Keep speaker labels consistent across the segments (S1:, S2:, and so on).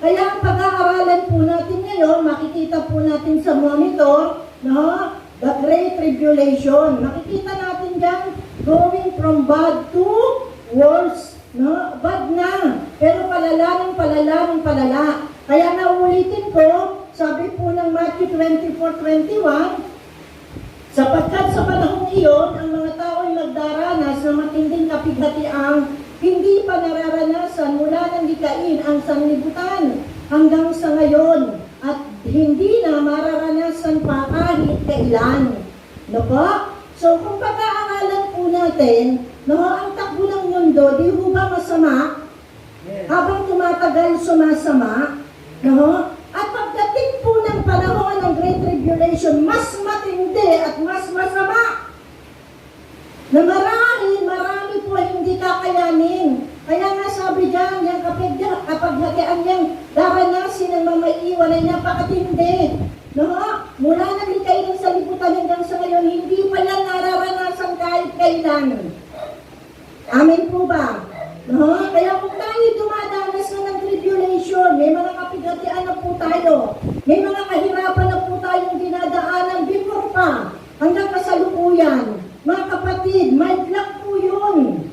S1: Kaya ang pag-aaralan po natin ngayon, makikita po natin sa monitor, no? The Great Tribulation. Makikita natin dyan, going from bad to worse. No? Bad na. Pero palala ng palala ng palala. Kaya naulitin ko, sabi po ng Matthew 24:21, sapagkat sa panahong iyon, ang mga tao ay magdaranas ng matinding kapighatiang hindi pa nararanasan mula ng likain ang sanlibutan hanggang sa ngayon at hindi na mararanasan pa kahit kailan. No po? So kung pag-aaralan po natin, no, ang takbo ng mundo, di ho ba masama? Habang tumatagal, sumasama. No? At pagdating po ng panahon ng Great Tribulation, mas matindi at mas masama. Na marami po hindi kakayanin. Kaya nga sabi dyan, yung kapaghatian niyang daranasin ng mga iwan ay napakatindi. No? Mula nang likay ng salibutan hanggang sa ngayon, hindi pa yan nararanasan kahit kailan. Amen po ba? No? Kaya kung tayo dumadanas na ng tribulation, may mga kapighatian na po tayo, may mga kahirapan na po tayong dinadaanan before pa, hanggang kasalukuyan. Mga kapatid, may lang po yun.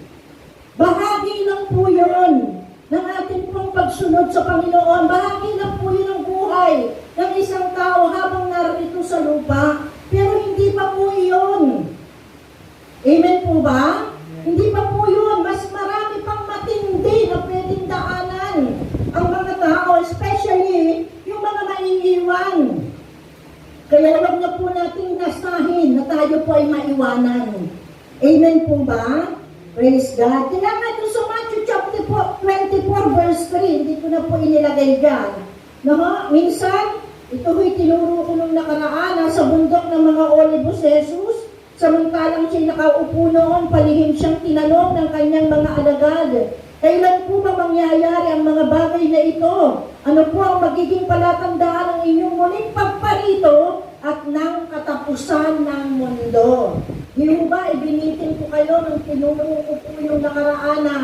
S1: Bahagi lang po yun ng ating pong pagsunod sa Panginoon. Bahagi lang po yun ang buhay ng isang tao habang narito sa lupa. Pero hindi pa po yun. Amen po ba? Hindi pa po yun. Mas marami pang matindi na pwedeng daanan ang mga tao, especially yung mga maiiwan. Kaya huwag na po nating nasahin na tayo po ay maiwanan. Amen po ba? Praise God. Kaya nga doon sa Matthew chapter 24 verse 3, hindi ko na po inilagay dyan. No? Minsan, ito ho'y tinuro ko nung nakaraan, sa bundok ng mga Olivos Jesus, samantalang siya nakaupo noon, palihim siyang tinanong ng kanyang mga alagad. Kailan po ba mangyayari ang mga bagay na ito? Ano po ang magiging palatandaan ng inyong muling pagparito at ng katapusan ng mundo? Di ba, ibinitin ko kayo ng tinuro ko po yung nakaraan na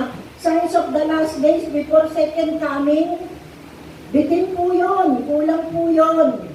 S1: signs of the last days before second coming? Bitin po yun, kulang po yun.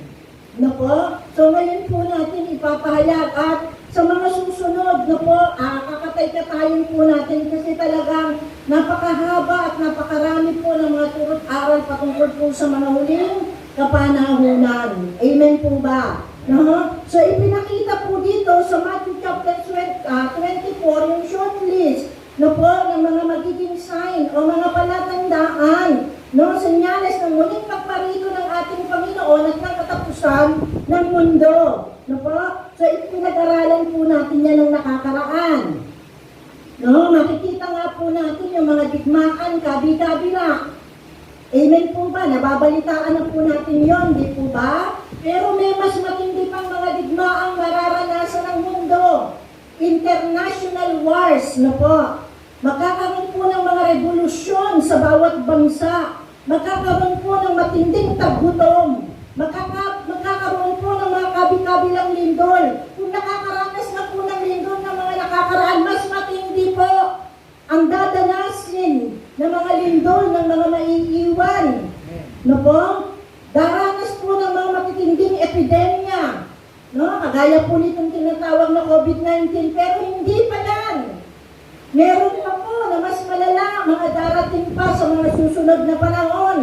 S1: No po? So ngayon po natin ipapahayag at sa mga susunod, no po, kakatay-katayin po natin kasi talagang napakahaba at napakarami po ng mga turot aral patungkol po sa mga huling kapanahunan. Amen po ba? No? So ipinakita po dito sa Matthew chapter 24 yung short list, no po, ng mga magiging sign o mga palatandaan, no, senyales ng muling pagparito ng ating Panginoon at ng katapusan ng mundo. No po? So ipinag-aralan po natin yan ng nakakaraan. No, makikita nga po natin yung mga digmaan, kabi-kabila. Amen po ba? Nababalitaan na po natin yon, di po ba? Pero may mas matindi pang mga digmaang mararanasan ng mundo. International wars, no po. Magkakaroon po ng mga revolusyon sa bawat bansa. Magkakaroon po ng matinding taggutom. Magkakaroon po ng mga kabi-kabilang lindol. Kung nakakaranas na po ng lindol ng mga nakakaraan, mas matindi po ang dadanasin ng mga lindol ng mga maiiwan. No po? Daranas po ng mga matitinding epidemya. No? Kagaya po nitong tinatawag na COVID-19, pero hindi pa yan. Meron pa po na mas malala, mga darating pa sa mga susunod na panahon.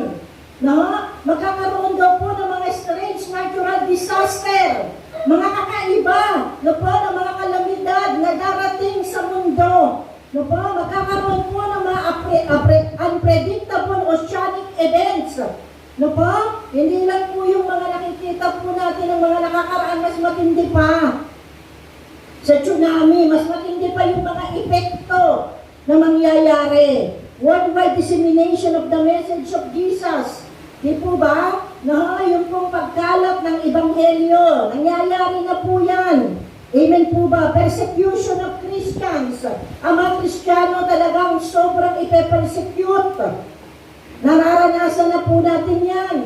S1: No? Magkakaroon daw po ng mga strange natural disaster, mga kakaiba, no po, ng mga kalamidad na darating sa mundo. No po, magkakaroon po ng mga unpredictable oceanic events. No po, hindi lang po yung mga nakikita po natin ng mga nakakaraan, mas matindi pa. Sa tsunami, mas matindi pa yung mga epekto na mangyayari. Worldwide dissemination of the message of Jesus. Di po ba? No, yung pong pagkalat ng ebanghelyo. Nangyayari na po yan. Amen po ba? Persecution of Christians. Ang mga Kristiyano talagang sobrang ipe-persecute. Nararanasan na po natin yan.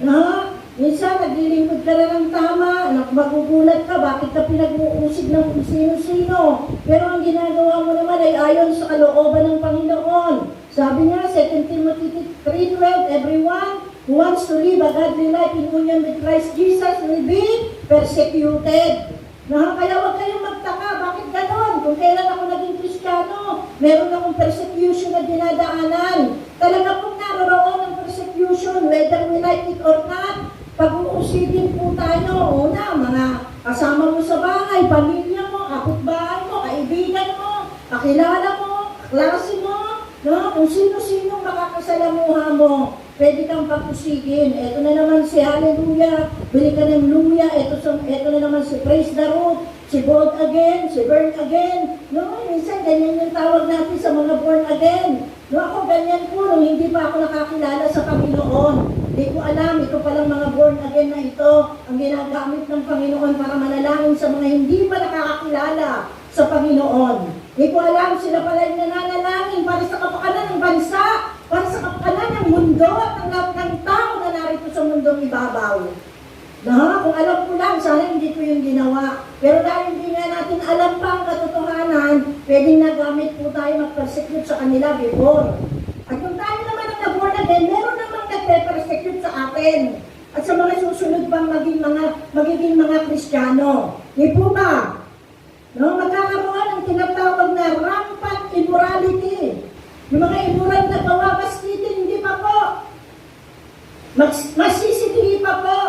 S1: No? Minsan, naglilingkod ka na ng tama, magugulat ka, bakit ka pinag-uusig ng sino-sino. Pero ang ginagawa mo naman ay ayon sa kalooban ng Panginoon. Sabi nga, 2 Timothy 3:12, everyone who wants to live a godly life in union with Christ Jesus will be persecuted. Kaya huwag kayong magtaka, bakit ganon? Kung kailan ako naging Kristiyano, meron akong persecution na dinadaanan. Talaga pong naroon ang persecution, whether we like it or not. Pag-uusidin po tayo, una, mga kasama mo sa bahay, pamilya mo, kapitbahay mo, kaibigan mo, kakilala mo, klase mo, kung sino-sino makakasalamuha mo, pwede kang papusigin. Ito na naman si Hallelujah, bili ka ng Luya, ito na naman si Praise the Lord, si Born Again, si Burn Again. Minsan ganyan yung tawag natin sa mga born again. Ako ganyan po, nung hindi pa ako nakakilala sa Panginoon. Hindi ko alam, ito palang mga born again na ito, ang ginagamit ng Panginoon para manalangin sa mga hindi pa nakakakilala sa Panginoon. Hindi ko alam, sila pala yung nananalangin para sa kapakanan ng bansa, para sa kapakanan ng mundo at ng lahat ng tao na narito sa mundong ibabaw. Kung alam ko lang, sana hindi ko yung ginawa. Pero dahil hindi nga natin alam pa ang katotohanan, pwedeng nagamit po tayo mag-persecute sa kanila before. At kung tayo naman ang na-born again, meron namang nagpe-persecute sa atin. At sa mga susunod pang magiging mga Kristiyano. Di po ba? Magkakaroon ng tinatawag na rampant immorality. Yung mga immoral na gawa, maskitin, hindi pa po. Masisitili pa po.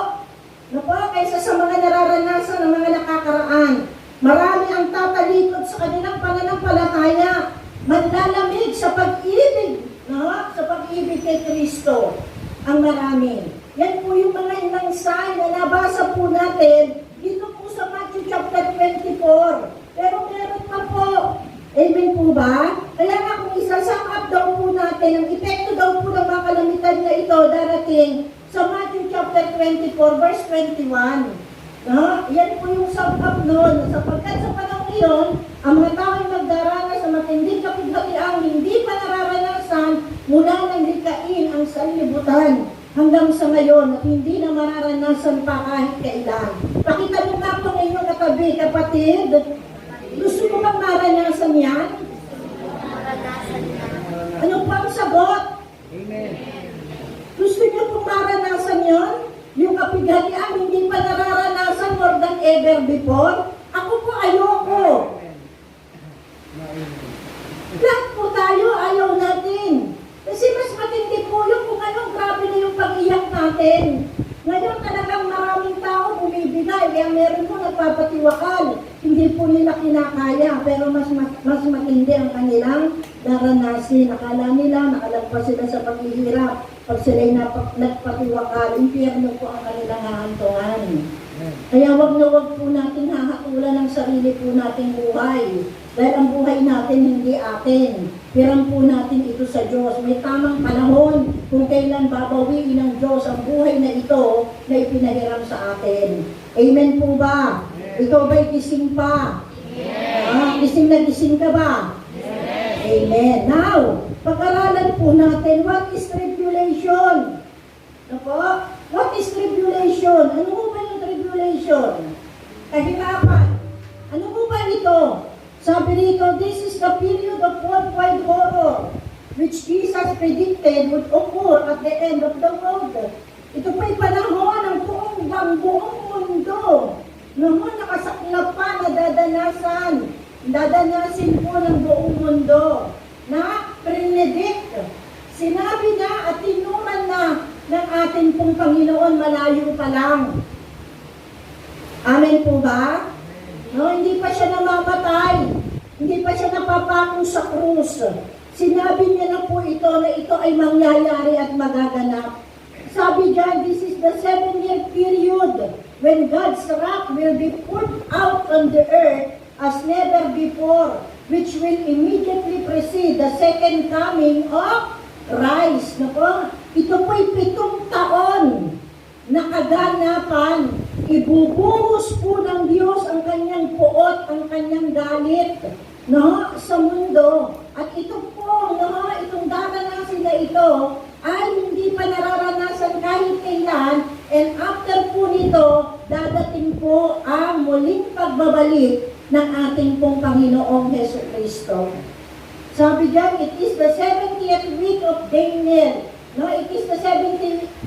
S1: Kaysa sa mga nararanasan ng mga nakakaraan. Marami ang tatalikod sa kanilang pananampalataya. Manlalamig sa pag-ibig. Sa pag-ibig kay Kristo. Ang marami. Yan po yung mga inansay na nabasa po natin dito po sa Matthew chapter 24. Pero meron pa po. Amen po ba? Kaya nga kung isasakap daw po natin, ang epekto daw po ng mga kalamitan na ito darating sa Matthew chapter 24 verse 21. Yan po yung sum-up nun. Sapagkat sa panahon iyon, ang mga tao'y magdaranas sa matinding kapighatiang hindi pa nararanasan mula nang likain ang sanlibutan hanggang sa ngayon at hindi na mararanasan pa kahit kailan. Pakita mo nga itong inyong katabi, kapatid. Gusto mo bang maranasan yan? Ano pa ang sagot? Amen. Gusto niyo pong maranasan yon? Yung kapighatian hindi pa nararanasan more than ever before? Ako po ayoko. Lahat po tayo ayaw natin. Kasi mas matindi po yung kung anong grabe na yung pag-iyak natin. Ngayon talagang maraming tao bumibigay, kaya meron po nagpapatiwakal. Hindi po nila kinakaya, pero mas matindi ang kanilang daranasin. Akala nila, nakalagpas sila sa paghihirap. Pag sila'y nagpatiwakal, impyerno po ang kanilang hahantungan. Kaya wag na wag po natin hahatulan ang sarili po nating buhay. Dahil ang buhay natin hindi atin. Hiram po natin ito sa Diyos. May tamang panahon kung kailan babawiin ng Diyos ang buhay na ito na ipinahiram sa atin. Amen po ba? Yes. Ikaw ba'y gising pa? Yes. Gising na gising ka ba? Yes. Amen. Now, pag-aralan po natin, what is tribulation? What is tribulation? Ano po ba yung tribulation? Kahirapan. Ano po ba ito? Sabi rito, this is the period of worldwide horror which Jesus predicted would occur at the end of the world. Ito po'y panahon ng buong mundo. Noon nakasaklap pa na dadanasin po ng buong mundo na predict. Sinabi na at tinuman na ng ating pong Panginoon malayo pa lang. Amen po ba? Hindi pa siya namamatay. Hindi pa siya napapako sa krus. Sinabi niya na po ito na ito ay mangyayari at magaganap. Sabi diyan, this is the 7-year period when God's wrath will be poured out on the earth as never before, which will immediately precede the second coming of Christ. Ito po'y 7 taon na kaganapan. Ibubuhos po ng Diyos ang kanyang puot, ang kanyang galit sa mundo. At ito po, itong daranasin na ito ay hindi pa nararanasan kahit kailan. And after po nito, dadating po ang muling pagbabalik ng ating pong Panginoong Hesus Kristo. Sabi diyan, it is the 70th week of Daniel. It is the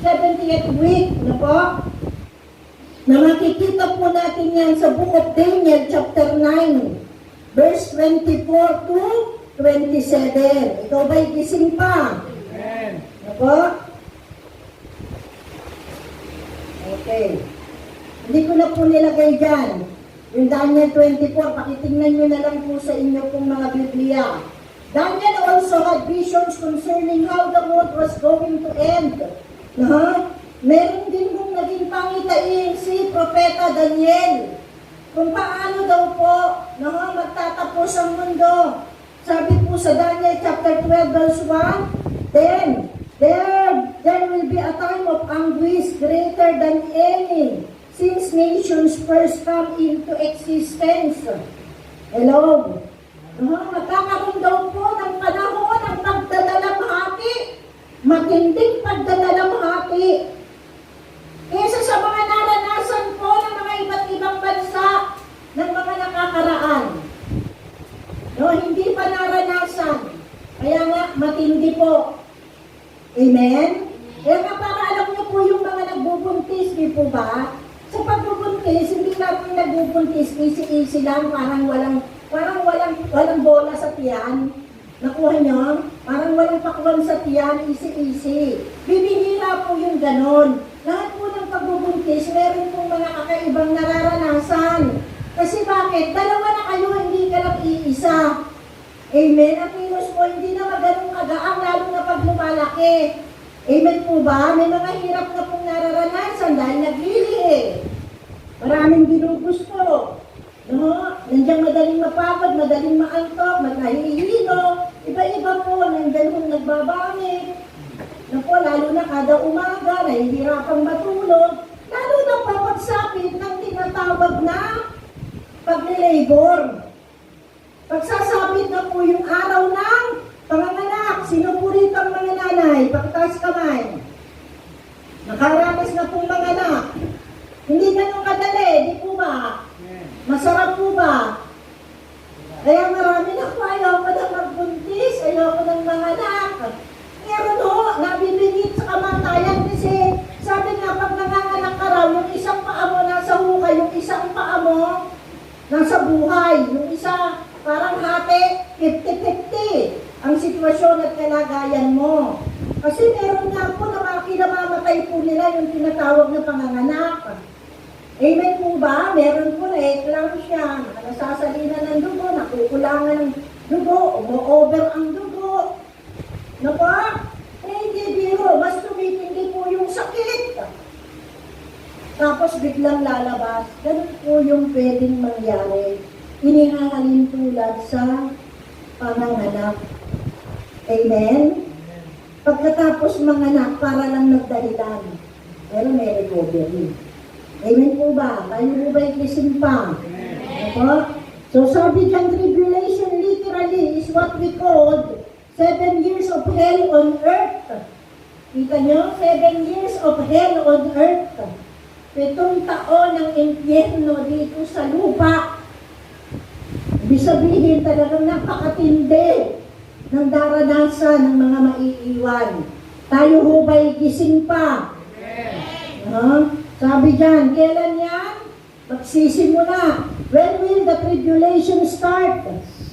S1: 70th week na po, na makikita po natin yan sa Book of Daniel chapter 9, verse 24 to 27. Ikaw ba'y gising pa?
S2: Amen.
S1: Na po? Okay. Hindi ko na po nilagay dyan. Yung Daniel 24, pakitingnan nyo na lang po sa inyo pong mga Biblia. Daniel also had visions concerning how the world was going to end. Meron din pong naging pangitain si Propeta Daniel kung paano daw po magtatapos ang mundo. Sabi po sa Daniel chapter 12 verse 1, Then there will be a time of anguish greater than any since nations first come into existence. Hello? Magkakaroon daw po ng panahon ng pagdadalamhati, matinding pagdadalamhati. Kesa sa mga naranasan po ng mga iba't ibang bansa ng mga nakakaraan. Hindi pa naranasan. Kaya nga, matindi po. Amen? Kaya nga para alam niyo po yung mga nagbubuntis, di po ba? Sa pagbubuntis, hindi natin nagbubuntis, easy-easy lang, parang walang bola sa tiyan. Nakuha niyo? Parang walang pakwan sa tiyan, easy-easy. Bibihira po yung ganon. Lahat po ng pagbubuntis, meron pong mga kakaibang nararanasan. Kasi bakit? Dalawa na kayo, hindi ka lang iisa. Amen? At minus po, hindi na maganong kagaang, lalo na pag lumalaki. Amen po ba? May mga hirap na pong nararanasan dahil naglilihi. Maraming ginugusto. Nandiyan madaling mapagod, madaling maantok, nahihilo. Iba-iba po, nandiyan kung nagbabangit. Lalo na kada umaga, nahihirapang matulog. Lalo na po pagsapit ng tinatawag na pagle-labor. Pagsasabit na po yung araw ng panganganak, sinupurit ang mga nanay, pagtaas kamay. Nakaranas na pong mga anak. Hindi ganun kadali, di po ba? Masarap po ba? Kaya marami na po, ayaw ko na magbuntis, ayaw ko ng mga anak. Meron ho, nabibingit sa kamatayan kasi sabi nga pag nanganganak ka raw, yung isang paa mo nasa hukay, yung isang paa mo nasa buhay, yung isa parang hati, 50-50 ang sitwasyon at kalagayan mo. Kasi meron nga po na kinamamatay po nila yung tinatawag na panganganak. Amen po ba? Meron po na eclampsia, nasasalina ng dugo, nakukulangan ng dugo, umo-over ang dugo. Hindi biro, mas tumitindi po yung sakit. Tapos biglang lalabas, ganun po yung pwedeng mangyari. Inihahalin tulad sa panganganak. Amen? Pagkatapos manganak, para lang nagdahilan. Pero may recovery. Amen po ba? Tayo po ba ikisin pa? So sabi dyan, tribulation literally is what we call 7 years of hell on earth. Kita nyo? 7 years of hell on earth. 7 taon ng impyerno dito sa lupa. Ibig sabihin talagang napakatindi ng daranasan ng mga maiiwan. Tayo ho ba'y gising pa? Sabi dyan, kailan yan? Magsisimula. When will the tribulation start?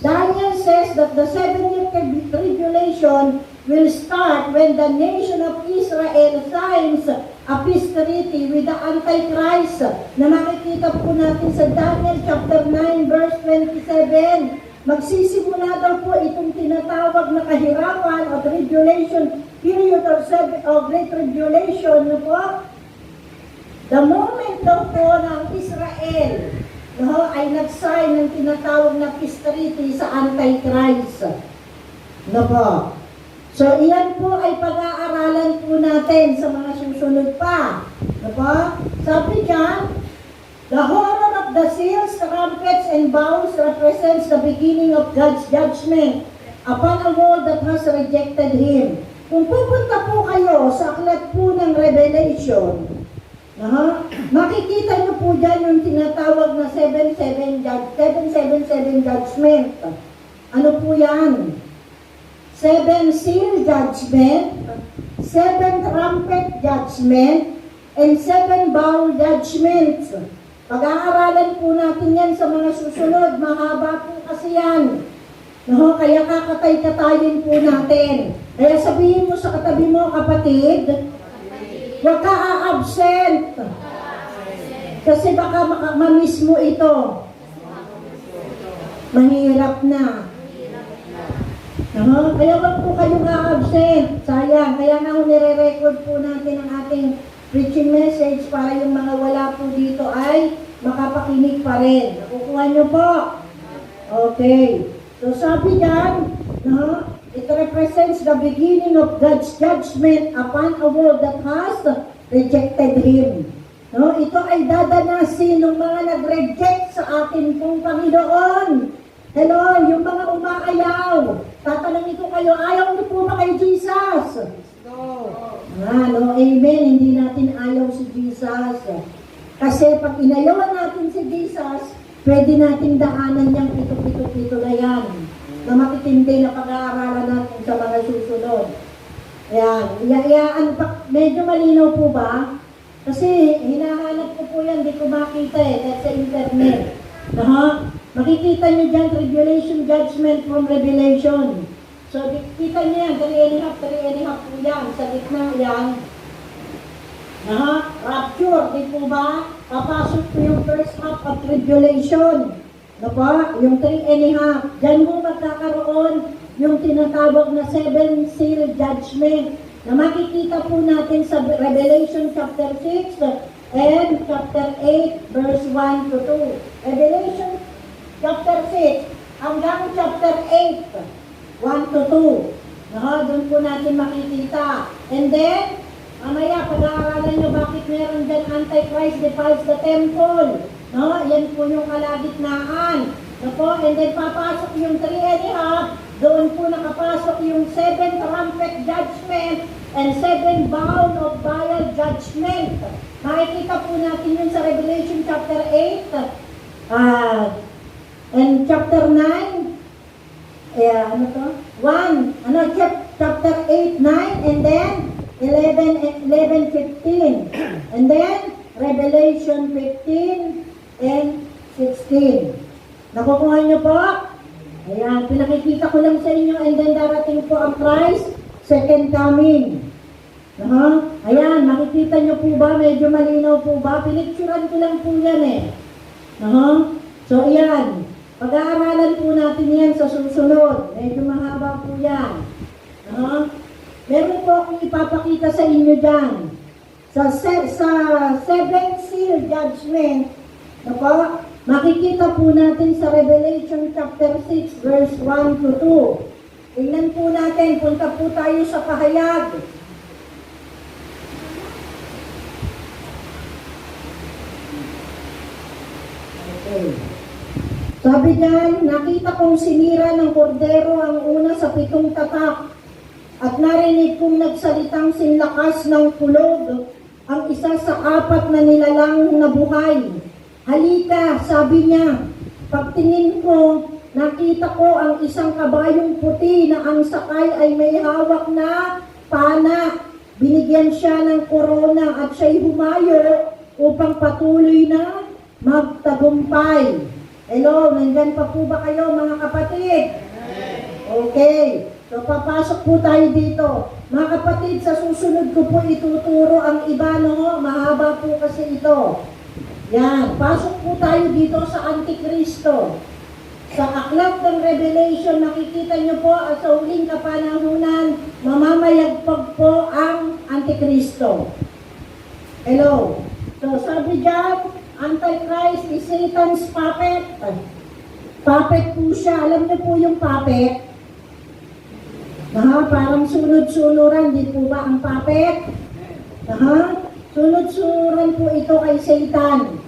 S1: Daniel says that the 7-year tribulation will start when the nation of Israel signs a peace treaty with the Antichrist na makikita po natin sa Daniel chapter 9 verse 27. Magsisimula daw po itong tinatawag na kahirapan o tribulation period of great tribulation na po. The moment daw po ng Israel ay nag-sign ng tinatawag na peace treaty sa Antichrist. So, iyan po ay pag-aaralan po natin sa mga susunod pa. Sabi dyan, the horror of the seals, trumpets, and bowls represents the beginning of God's judgment upon a world that has rejected Him. Kung pupunta po kayo sa aklat po ng Revelation, makikita niyo po dyan yung tinatawag na 777 judgment. Ano po yan? 7 seal judgment, 7 trumpet judgment, and 7 bowl judgments. Pag-aaralan po natin yan sa mga susunod. Mahaba po kasi yan. No, kaya kakatay-katayin po natin. Kaya sabihin mo sa katabi mo, kapatid, huwag ka a-absent. Kasi baka mamiss mo ito. Mahirap na. No, kaya wag po kayong a-absent. Sayang. Kaya nga nire-record po natin ang ating preaching message para yung mga wala po dito ay makapakinig pa rin. Nakukuha nyo po? Okay. So sabi dyan, no, it represents the beginning of God's judgment upon a world that has rejected Him. No, ito ay dadanasin ng mga nag-reject sa atin pong Panginoon. Hello, yung mga umaayaw. Tatanungin ko kayo, ayaw niyo po ba kay Jesus? No, amen. Hindi natin ayaw si Jesus. Kasi pag inayawan natin si Jesus, pwede nating daanan niyang pito-pito-pito na yan. Na matitindi na pag-aaralan natin sa mga susunod. Ayan. Medyo malinaw po ba? Kasi hinahanap ko po yan, di ko makita that's sa internet. Makikita nyo dyan, tribulation, judgment from Revelation. So, kita nyo yan, 3.5 po yan. Sa gitna yan. Rapture, di po ba? Papasok po yung first half of tribulation. Yung 3.5. Diyan mo magkakaroon yung tinatawag na 7 seal judgment. Na makikita po natin sa Revelation chapter 6 and chapter 8 verse 1 to 2. Revelation chapter 6 hanggang chapter 8, 1 to 2. Doon po natin makikita. And then, mamaya, pag-aaralan nyo bakit meron dyan Antichrist defiles the temple. Yan po yung kalagitnaan. And then papasok yung 3.5. Doon po nakapasok yung 7 trumpet judgment and 7 bowl of vial judgment. Makikita po natin yun sa Revelation chapter 8 and chapter 9. Chapter 8, 9, and then 11, 15. And then Revelation 15 and 16. Nakukuha nyo po? Ayan, pinakikita ko lang sa inyo, and then darating po ang Christ, second coming. Ayan, makikita nyo po ba? Medyo malinaw po ba? Pinicturan ko lang po yan So, ayan. Pag-aaralan po natin yan sa susunod. Medyo mahaba po yan. Meron po akong ipapakita sa inyo dyan. Sa 7 seal judgment, makikita po natin sa Revelation chapter 6 verse 1 to 2. Tingnan po natin, punta po tayo sa pahayag. Okay. Sabi diyan, nakita kong sinira ng kordero ang una sa 7 tatak, at narinig kong nagsalitang sinlakas ng kulog ang isa sa 4 na nilalang na buhay. Halika, sabi niya. Pagtingin ko, nakita ko ang isang kabayong puti na ang sakay ay may hawak na pana. Binigyan siya ng korona at siya'y humayo upang patuloy na magtagumpay. Hello, nandyan pa po ba kayo mga kapatid? Okay, so papasok po tayo dito. Mga kapatid, sa susunod ko po ituturo ang iba, mahaba po kasi ito. Yan, pasok po tayo dito sa Antikristo. Sa aklat ng Revelation, nakikita nyo po at sa huling kapanahunan, mamamayagpag po ang Antikristo. Hello. So sabi dyan, Antichrist is Satan's puppet. Puppet po siya. Alam niyo po yung puppet? Parang sunod-sunuran, di po ba ang puppet? Sunod-sunuran po ito kay Satan.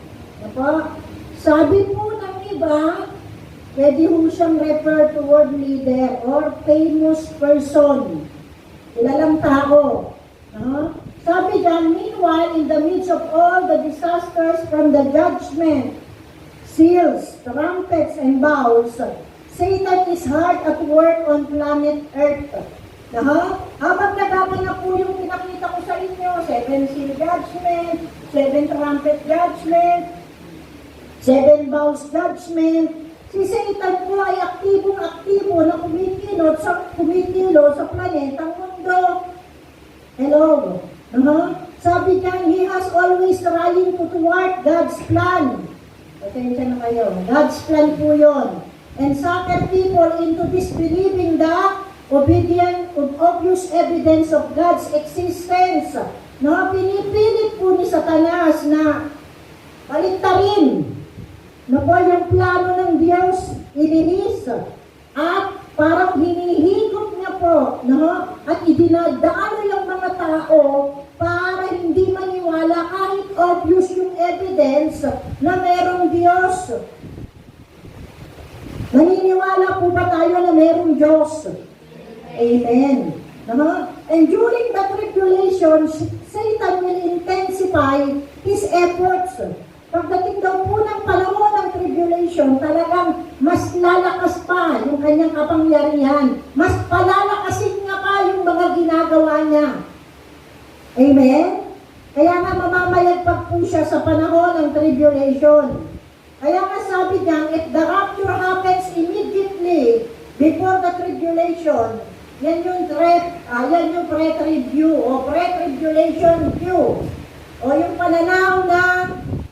S1: Sabi po ng iba, pwede po siyang refer to world leader or famous person. Kilalang tao. Sabi dyan, meanwhile, in the midst of all the disasters from the judgment, seals, trumpets, and bowls, Satan is hard at work on planet Earth. Habang nagaganap po yung pinakita ko sa inyo, 7 seal judgment, 7 trumpet judgment, 7 bowls judgment, si Satan po ay aktibong-aktibo na kumitilo sa planetang mundo. Hello? Sabi niyan, he has always trying to thwart God's plan. Pasensya na kayo. God's plan po yun. And sucker people into disbelieving the obvious evidence of God's existence. Pinipilit po ni Satanas na baliktarin na po yung plano ng Diyos ilinis at parang hinihigop niya po at idinadaan yung mga tao para hindi maniwala kahit obvious yung evidence na merong Diyos. Naniniwala po ba tayo na merong Diyos? Amen. And during the tribulation, Satan will intensify his efforts. Pagdating daw po ng panahon ng tribulation, talagang mas lalakas pa yung kanyang kapangyarihan. Mas palalakasin nga pa yung mga ginagawa niya. Amen? Kaya nga mamamayagpag po siya sa panahon ng tribulation. Kaya nga sabi niya, if the rapture happens immediately before the tribulation, yan yung pre-tribute o pre-tribulation view. O yung pananaw na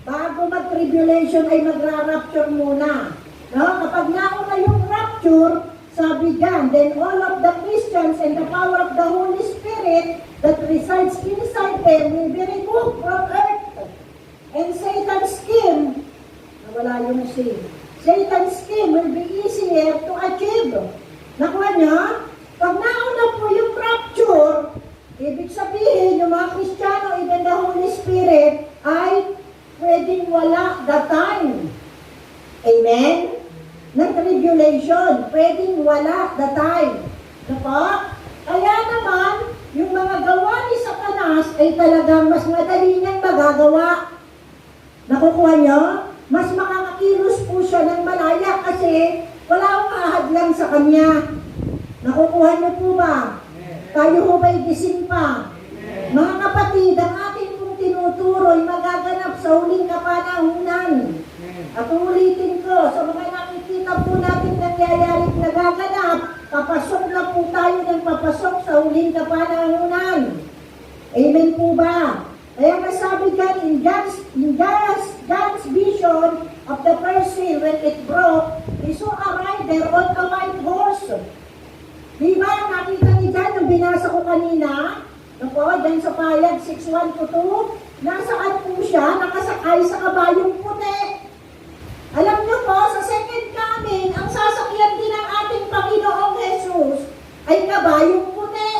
S1: bago mag-tribulation ay magra-rapture muna. Kapag nauna yung rapture, sabi dyan, then all of the Christians and the power of the Holy Spirit that resides inside them will be removed from earth. And Satan's scheme, nawala yung sin, Satan's scheme will be easier to achieve. Nakuha niya? Pag nauna po yung rapture, ibig sabihin, yung mga Kristiyano, even the Holy Spirit, ay pwedeng wala the time. Amen? Ng tribulation, pwedeng wala the time. Kaya naman, yung mga gawa ni Satanas ay talagang mas madali niyang magagawa. Nakukuha niyo? Mas makakakilos po siya ng malaya kasi wala akong ahadlang sa kanya. Nakukuha niyo po ba? Tayo ho ba'y gising pa? Mga kapatid, ang ating pong tinuturo ay magaganap sa huling kapanahunan. At ulitin ko, sa mga nakikita po natin nangyayari nagaganap, papasok na po tayo ng papasok sa huling kapanahunan. Amen po ba? Kaya masabi dyan, in God's vision of the first seal, when it broke, he saw a rider on a white horse. Diba, nakita niyo dyan, yung binasa ko kanina, dyan sa payag 6:1-2, nasaan po siya, nakasakay sa kabayong puti. Alam niyo po, sa second coming, ang sasakyan din ng ating Panginoong Jesus ay kabayong puti.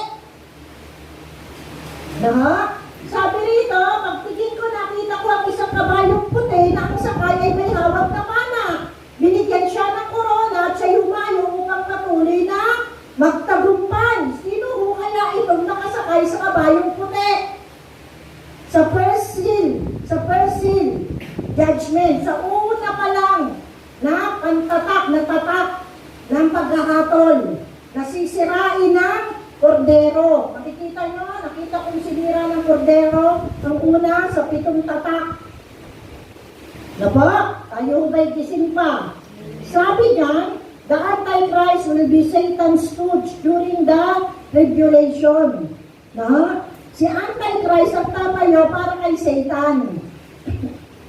S1: Sabi rito, pagtingin ko, nakita ko ang isang kabayong puti na ang sakay ay may hawak na mana. Binigyan siya ng korona at siya humayo upang patuloy na magtagumpay. Sino ho kaya itong nakasakay sa kabayong puti? Sa first seal, judgment, sa una pa lang, na tatak ng paghahatol, nasisirain ng kordero. Nakita kong sinira ng kordero, ang una sa 7 tatak. Tayo ba'y gising pa? Sabi niya, the Antichrist will be Satan's stooge during the tribulation. Si Antichrist ang tatayo para kay Satan.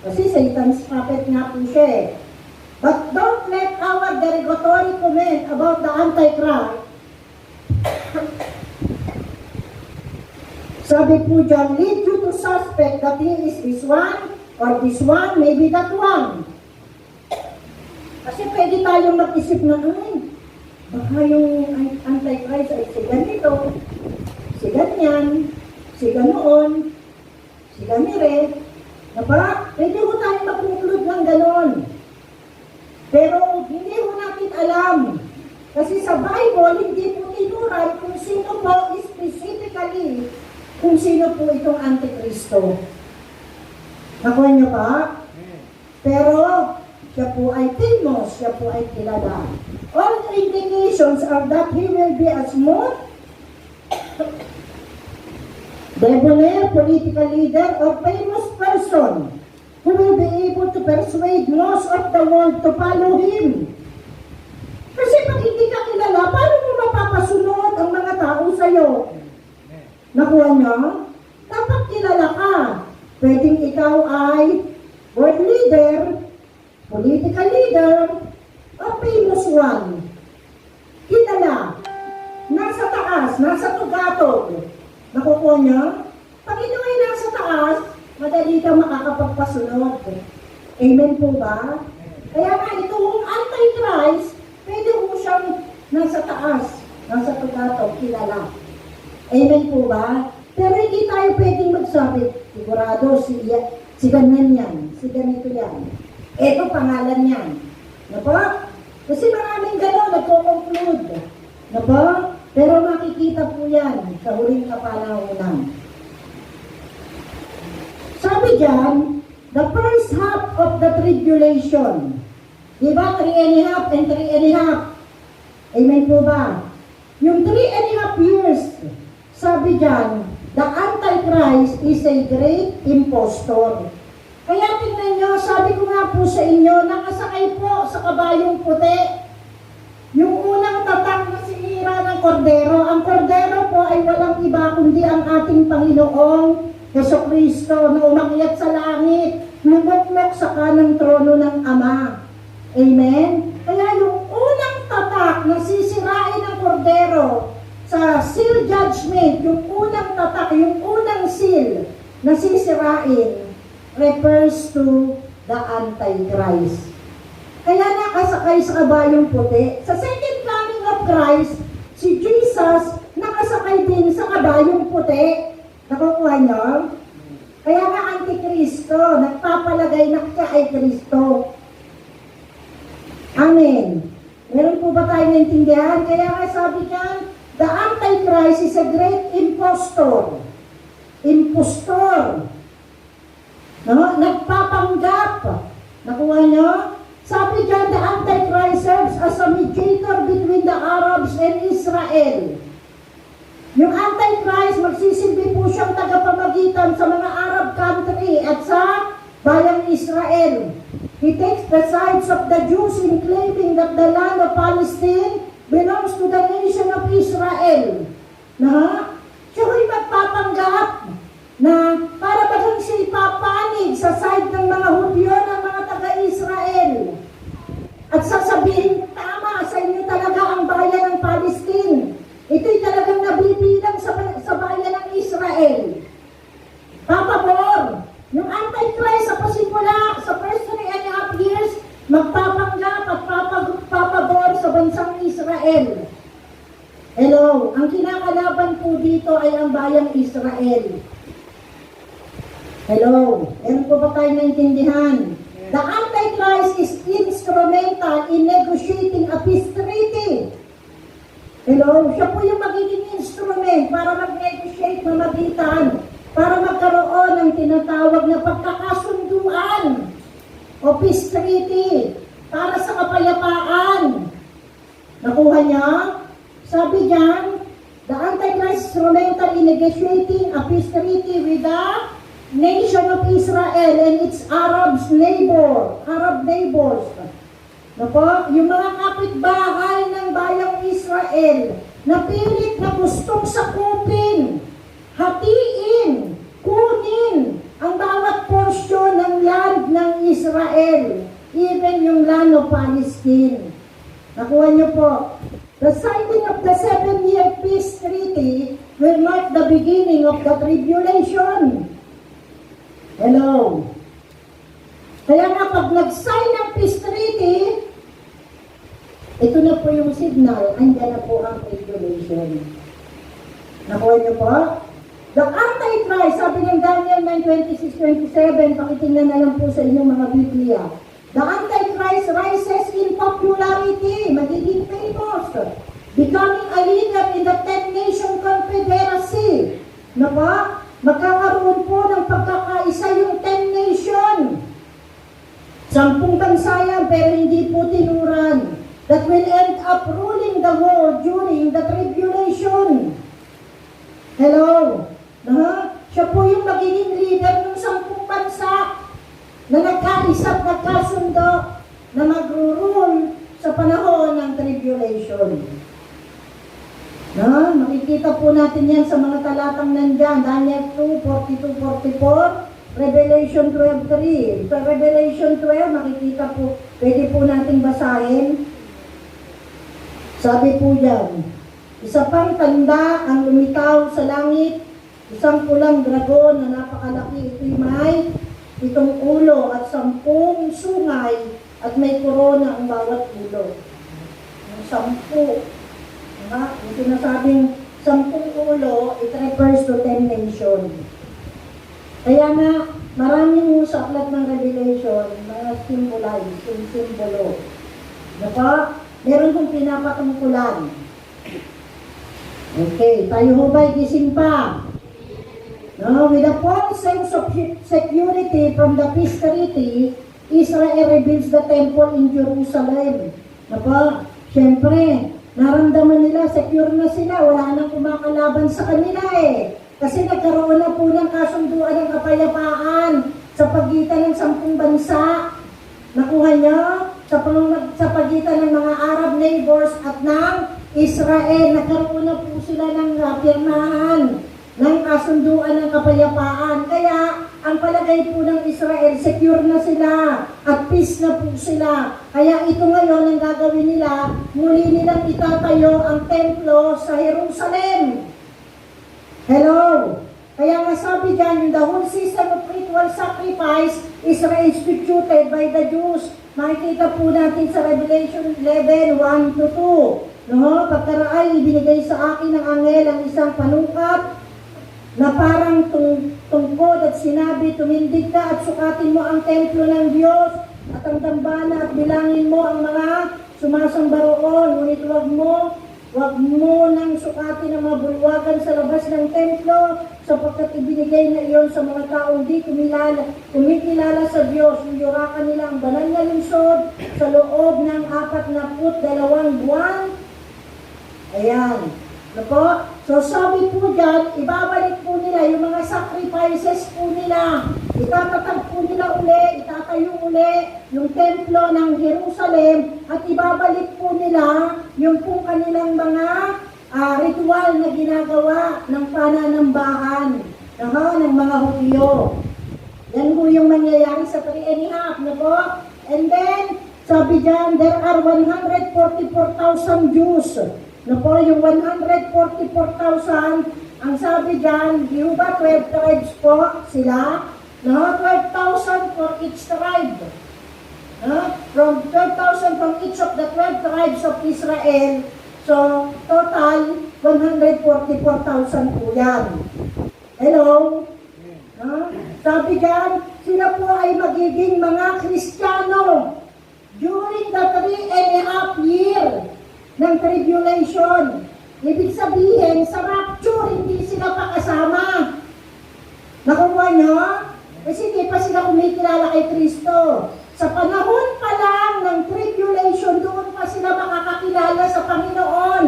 S1: Kasi Satan's puppet nga po siya eh. But don't let our derogatory comment about the Antichrist. Sabi po dyan, lead you to suspect that he is this one, or this one, maybe that one. Kasi pwede tayong mag-isip na, baka yung Antichrist ay si ganito, si ganyan, si ganoon, si ganire. Pwede ho tayong mag-conclude ng ganon. Pero hindi ho natin alam. Kasi sa Bible, hindi po tinuran kung sino po specifically, kung sino po itong Antikristo. Nakuha niyo ba? Pero, siya po ay famous, siya po ay kilala. All indications are that he will be a smooth debonair political leader or famous person who will be able to persuade most of the world to follow him. Kasi pag hindi ka kilala, paano mo mapapasunod ang mga tao sa'yo? Nakuha niyo? Dapat kilala ka. Pwedeng ikaw ay world leader, political leader, or famous one. Kilala. Nasa taas, nasa tugatog. Nakukuha niyo? Pag ikaw ay nasa taas, madali ka makakapagpasunod. Amen po ba? Kaya nga itong Antichrist, pwede mo siyang nasa taas, nasa tugatog, kilala. Amen po ba? Pero hindi tayo pwedeng magsabi, sigurado si ganyan yan, si ganito yan. Ito pangalan yan. Napa? Kasi maraming gano'n, nagko-conclude. Napa? Pero makikita po yan sa huling kapanahonan. Sabi dyan, the first half of the tribulation. Diba? 3.5 and 3.5. Amen po ba? Yung 3.5 years, sabi dyan, the Antichrist is a great impostor. Kaya tingnan nyo, sabi ko nga po sa inyo, nakasakay po sa kabayong puti. Yung unang tatak na sinira ng kordero, ang kordero po ay walang iba kundi ang ating Panginoong Jesucristo na umakyat sa langit, lumuklok sa kanang trono ng Ama. Amen? Kaya yung unang tatak na sisirain ng kordero sa seal judgment, yung unang tatak, yung unang seal na sisirain, refers to the Antichrist. Kaya nakasakay sa kabayong puti. Sa second coming of Christ, si Jesus nakasakay din sa kabayong puti. Nakukuha niyo? Kaya nga Antikristo, nagpapalagay na siya ay Kristo. Amen. Meron po ba tayo naintindihan? Kaya nga sabi niya, the Antichrist is a great impostor. Impostor. No? Nagpapanggap. Nakuha niyo? Sabi dyan, the Antichrist serves as a mediator between the Arabs and Israel. Yung Antichrist, magsisilbi po siyang tagapamagitan sa mga Arab country at sa bayang Israel. He takes the sides of the Jews in claiming that the land of Palestine belongs to the nation of Israel. Siya ko'y magpapanggap na para bagang siya ipapanig sa side ng mga Hudyo ng mga taga-Israel. At sasabihin, tama, sa inyo talaga ang bayan ng Palestine. Ito'y talagang nabibilang sa bayan ng Israel. Papabor. Yung Antichrist sa pasimula, sa first 3.5 years, magpapanggap at papabor sa bansang Israel. Hello, ang kinakalaban po dito ay ang bayang Israel. Hello, meron po ba tayo naintindihan? The Antichrist is instrumental in negotiating a peace treaty. Hello, siya po yung magiging instrument para mag-negotiate, mamagitan, para magkaroon ng tinatawag na pagkakasunduan o peace treaty para sa kapayapaan. Nakuha niya? Sabi diyan, the Antichrist is instrumental in negotiating a peace treaty with the nation of Israel and its Arab neighbors. Yung mga kapitbahay ng bayang Israel na pilit na gustong sakupin, hatiin, kunin ang bawat porsyon ng land ng Israel, even yung land of Palestine. Nakuha niyo po. The signing of the 7-year peace treaty will mark the beginning of the tribulation. Hello. Kaya nga pag nag-sign ng peace treaty, ito na po yung signal, andyan na po ang tribulation. Nakuha niyo po? The Antichrist, sabi ng Daniel 9:26-27, pakitingnan na lang po sa inyong mga Biblia. The Antichrist rises in popularity, magiging famous, becoming a leader in the 10-nation confederacy. Na ba? Magkakaroon po ng pagkakaisa yung 10 nation. 10 bansa yan, pero hindi po tinuran. That will end up ruling the world during the tribulation. Hello? Siya po yung magiging leader ng 10 bansa na nagkaisap, nagkasundo, na magro-rule sa panahon ng tribulation. Makikita po natin yan sa mga talatang nandyan. Daniel 2, 42-44, Revelation 12:3. Sa Revelation 12, makikita po, pwede po natin basahin. Sabi po dyan, isa pang tanda ang lumitaw sa langit, isang pulang dragon na napakalaki. Ito'y may 7 ulo at 10 sungay at may korona ang bawat ulo. Yung 10. Yung sinasabing 10 ulo, it refers to 10 nations. Kaya nga, maraming sa aklat ng Revelation, mga symbolize, yung simbolo. Meron kong pinapatungkulan. Okay, tayo ho ba'y gising pa? With a false sense of security from the peace treaty, Israel rebuilds the temple in Jerusalem. Siyempre, naramdaman nila, secure na sila, wala nang kumakalaban sa kanila Kasi nagkaroon na po ng kasunduan ng kapayapaan sa pagitan ng 10 bansa. Nakuha niyo? Sa pagitan ng mga Arab neighbors at ng Israel, nagkaroon na po sila ng pirmahan ng kasunduan ng kapayapaan. Kaya, ang palagay po ng Israel, secure na sila at peace na po sila. Kaya ito ngayon ang gagawin nila, muli nilang itatayo ang templo sa Jerusalem. Hello? Kaya nga sabi dyan, the whole system of ritual sacrifice is reinstituted by the Jews. Makikita po natin sa Revelation 11, 1-2. Pagkaraay, ibinigay sa akin ng anghel ang isang panukat na parang tungkod at sinabi, tumindig ka at sukatin mo ang templo ng Diyos at ang dambana at bilangin mo ang mga sumasamba roon. Ngunit wag mo nang sukatin ang mga bulwagan sa labas ng templo sapagkat ibinigay na iyon sa mga taong di kumikilala sa Diyos. Yurakan nila ang banal na lungsod sa loob ng 42 buwan. Ayan. So sabi po dyan, ibabalik po nila yung mga sacrifices po nila. Itatatag po nila uli, itatayo uli yung templo ng Jerusalem at ibabalik po nila yung po kanilang mga ritual na ginagawa ng pananambahan ng mga Hudyo. Yan po yung mangyayari sa 3.5, And then, sabi dyan, there are 144,000 Jews. Yung 144,000, ang sabi dyan, yung ba 12 tribes po sila? 12,000 for each tribe. From 12,000 from each of the 12 tribes of Israel. So, total, 144,000 po yan. Hello? Sabi dyan, sila po ay magiging mga Kristiyano during the 3.5 year ng tribulation. Ibig sabihin, sa rapture, hindi sila pakasama. Nakuha nyo? Kasi hindi pa sila kumikilala kay Kristo. Sa panahon pa lang ng tribulation, doon pa sila makakakilala sa Panginoon.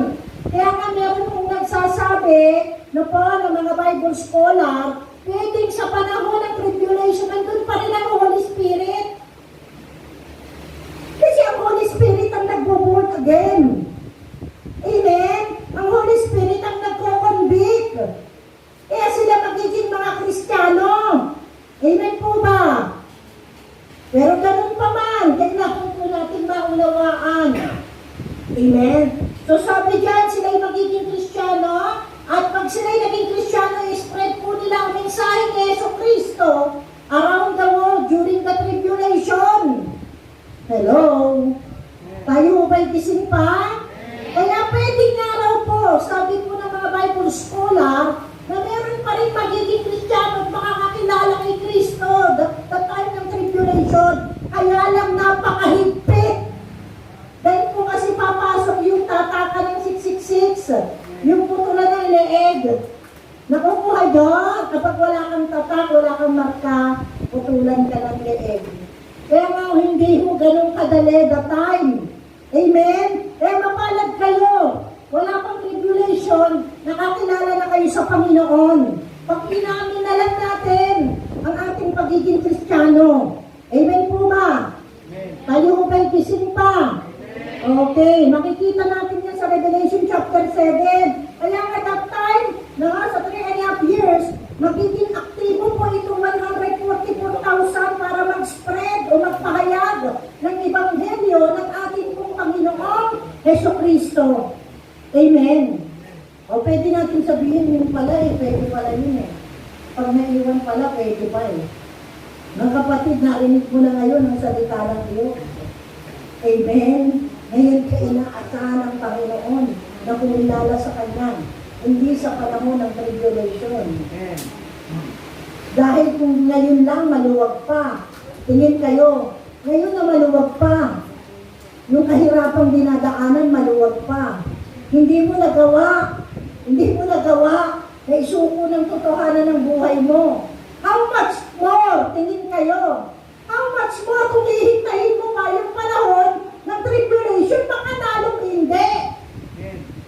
S1: Kaya nga meron kong nagsasabi, ng mga Bible scholar, pwedeng sa panahon ng tribulation, nandun pa rin ang Holy Spirit. Kasi ang Holy Spirit ang nagbo-born again. Amen? Ang Holy Spirit ang nagko-convict. Kaya sila magiging mga Kristiyano. Amen po ba? Pero ganun pa man, kailangan po natin maunawaan. Amen? So sabi dyan, sila'y magiging Kristiyano, at pag sila'y naging Kristiyano, i-spread po nila ang mensahe ni Yesu Kristo around the world during the tribulation. Hello? Tayo ba'y gising pa? Kaya pwedeng nga raw po, sabi po ng mga Bible scholar, na meron pa rin magiging Kristiyano at makakakilala kay Kristo the time ng tribulation. Kaya lang napakahigpit. Dahil po kasi papasok yung tataka ng 666, yung putulan ng leeg. Nakukuha doon, kapag wala kang tatak, wala kang marka, putulan ka ng leeg. Kaya nga hindi mo ganun kadali the time. Amen? Kaya mapalad kayo. Wala pang tribulation tribulation, nakakilala na kayo sa Panginoon. Pag inamin na lang natin ang ating pagiging Kristiyano. Amen po ba? Tayo ko ba'y gising pa? Okay, makikita natin yan sa Revelation chapter 7. Kaya at that time, sa 3.5 years, magiging aktibo po itong 144,000 para mag-spread o magpahayag ng Ebanghelyo ng ating pong Panginoong Jesucristo. Amen. O pwede natin sabihin yun pala pwede pala yun Pag naiwan pala, pwede pa Mga kapatid, narinig mo na ngayon ang salita ng Diyos. Amen. Ngayon ka inaasahan ng Panginoon na kumilala sa Kanya, hindi sa panahon ng tribulation. Dahil kung ngayon lang maluwag pa, tingin kayo, ngayon na maluwag pa, yung kahirapang dinadaanan maluwag pa, hindi mo nagawa na isuko ng totohanan ng buhay mo. How much more, tingin kayo, how much more kung hihintahin mo pa yung panahon ng tribulation, baka lalong hindi.